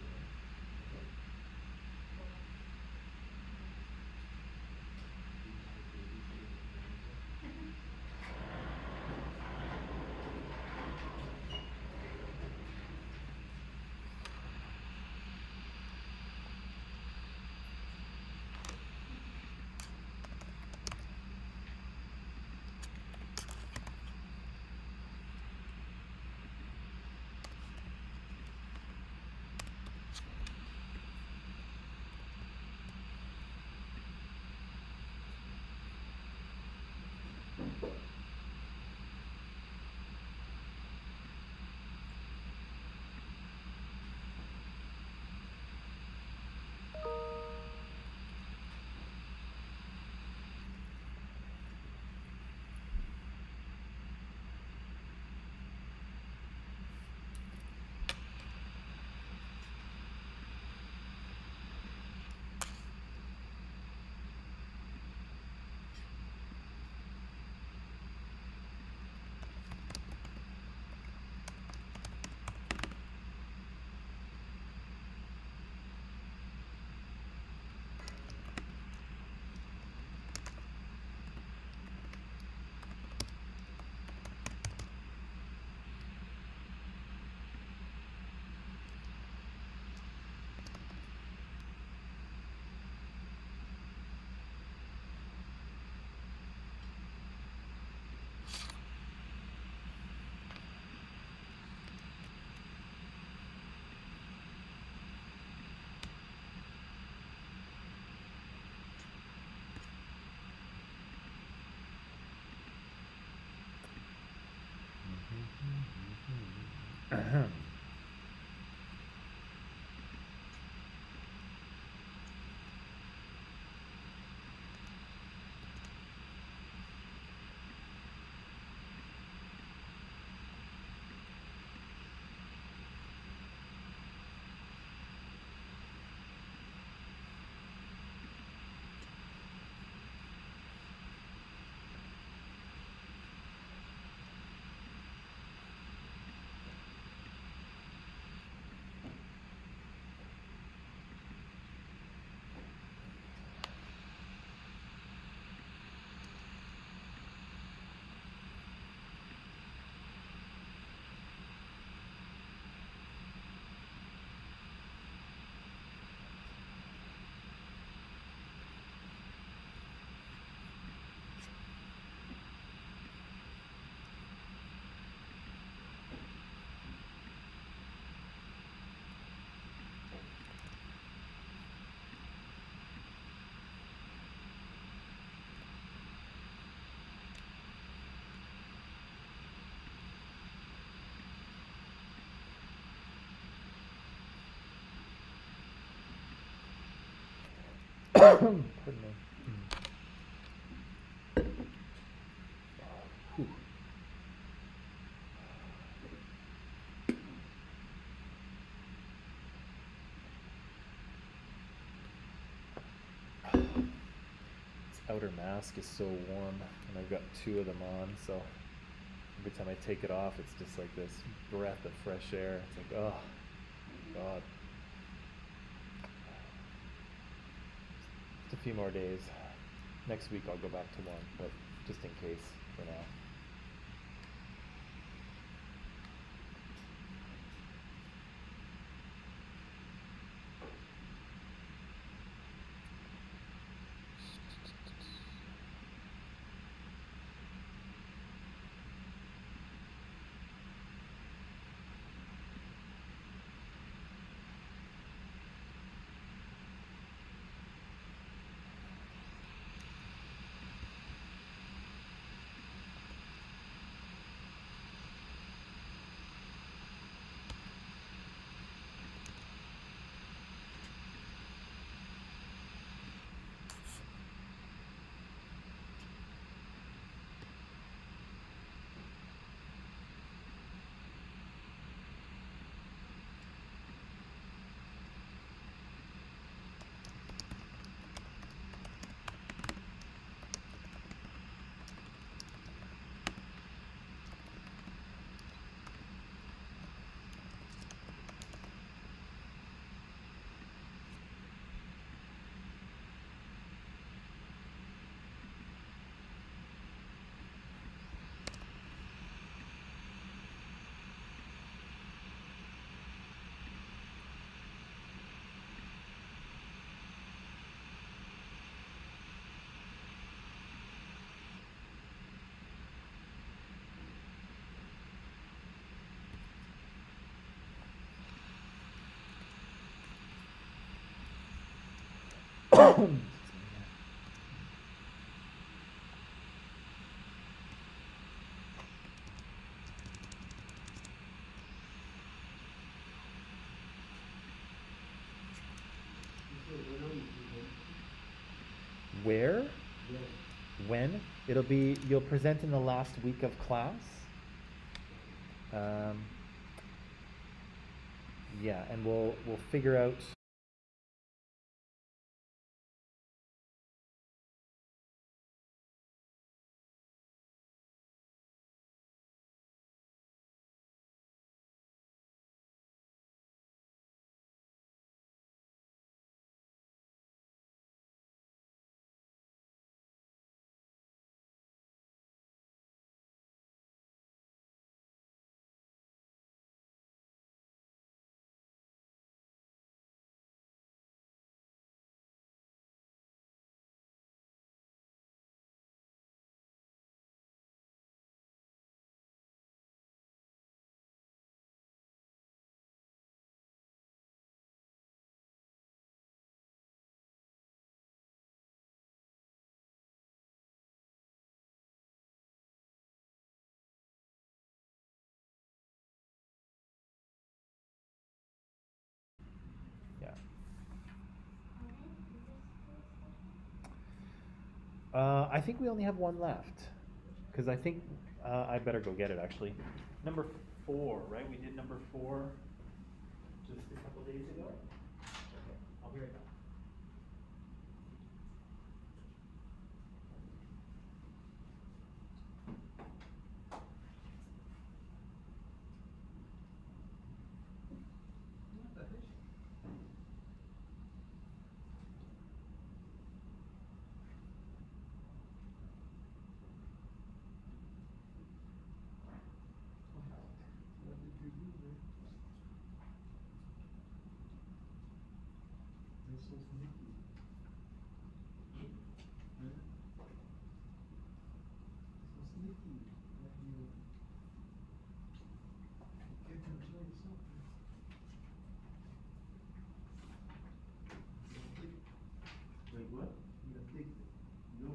Ahem. Pardon me. Whew. This outer mask is so warm, and I've got two of them on, so Every time I take it off, it's just like this breath of fresh air. It's like, oh, God. Just a few more days. Next week I'll go back to one, but just in case for now. Where? When? It'll be, you'll present in the last week of class. Yeah, and we'll figure out. Yeah. I think we only have one left, because I think I better go get it actually. Number 4, right? We did number 4 just a couple days ago. Okay, I'll be right back. What did you do, man? That's so sneaky. Huh? So sneaky. Like you can't control yourself, man. You're addicted. Like what? You're addicted. No.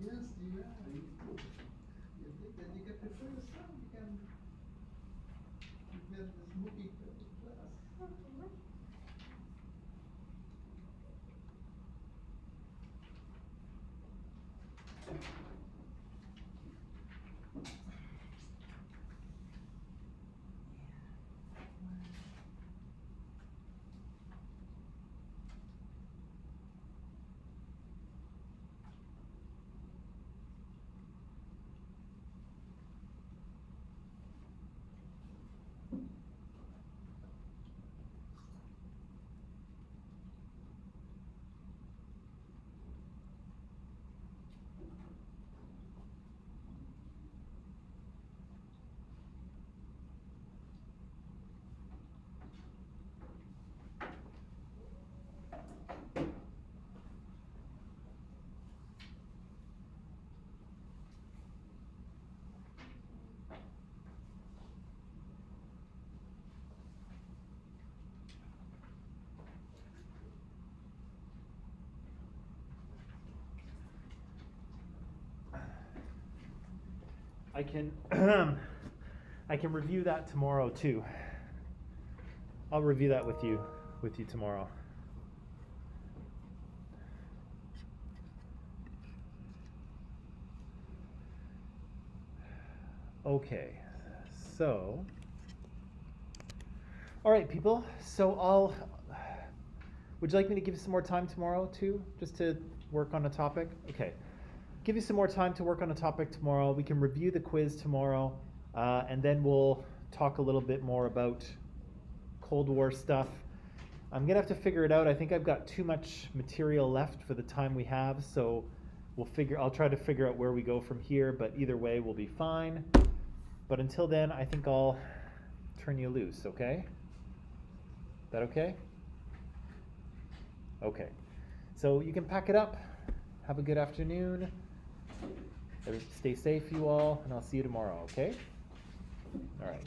Yes, you are. You're addicted. You can control yourself. You can prevent the smoking from the class. I can I can review that tomorrow too. I'll review that with you tomorrow. Okay, so, all right, people. So would you like me to give you some more time tomorrow too, just to work on a topic? Okay, give you some more time to work on a topic tomorrow. We can review the quiz tomorrow, and then we'll talk a little bit more about Cold War stuff. I'm gonna have to figure it out. I think I've got too much material left for the time we have, so I'll try to figure out where we go from here, but either way we'll be fine. But until then, I think I'll turn you loose, okay? That okay? Okay. So you can pack it up. Have a good afternoon. Stay safe, you all, and I'll see you tomorrow, okay? All right.